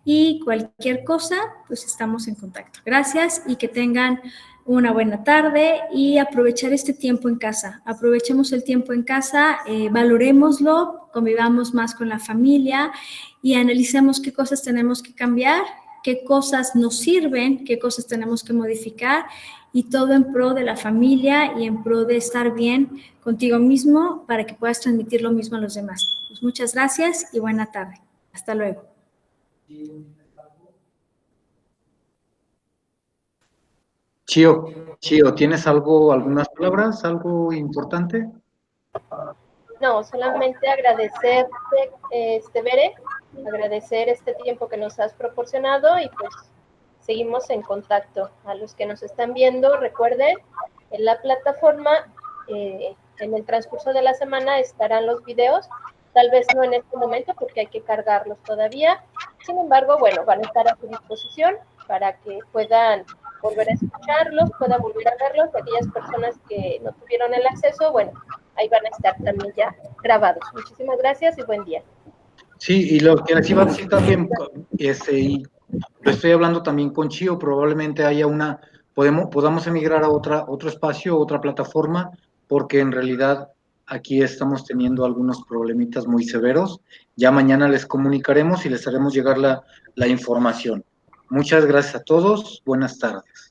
y cualquier cosa, pues estamos en contacto. Gracias y que tengan una buena tarde, y aprovechar este tiempo en casa. Aprovechemos el tiempo en casa, valorémoslo, convivamos más con la familia y analicemos qué cosas tenemos que cambiar, qué cosas nos sirven, qué cosas tenemos que modificar, y todo en pro de la familia y en pro de estar bien contigo mismo para que puedas transmitir lo mismo a los demás. Pues muchas gracias y buena tarde. Hasta luego. Chío, ¿tienes algunas palabras, algo importante? No, solamente agradecerte, Bere, agradecer este tiempo que nos has proporcionado, y pues seguimos en contacto. A los que nos están viendo, recuerden, en la plataforma, en el transcurso de la semana estarán los videos, tal vez no en este momento porque hay que cargarlos todavía, sin embargo, bueno, van a estar a su disposición para que puedan volver a escucharlos, puedan volver a verlos. Aquellas personas que no tuvieron el acceso, bueno, ahí van a estar también ya grabados. Muchísimas gracias y buen día. Sí, y lo que les iba a decir también, y lo estoy hablando también con Chío, probablemente haya podamos emigrar a otro espacio, otra plataforma, porque en realidad aquí estamos teniendo algunos problemitas muy severos. Ya mañana les comunicaremos y les haremos llegar la información. Muchas gracias a todos, buenas tardes.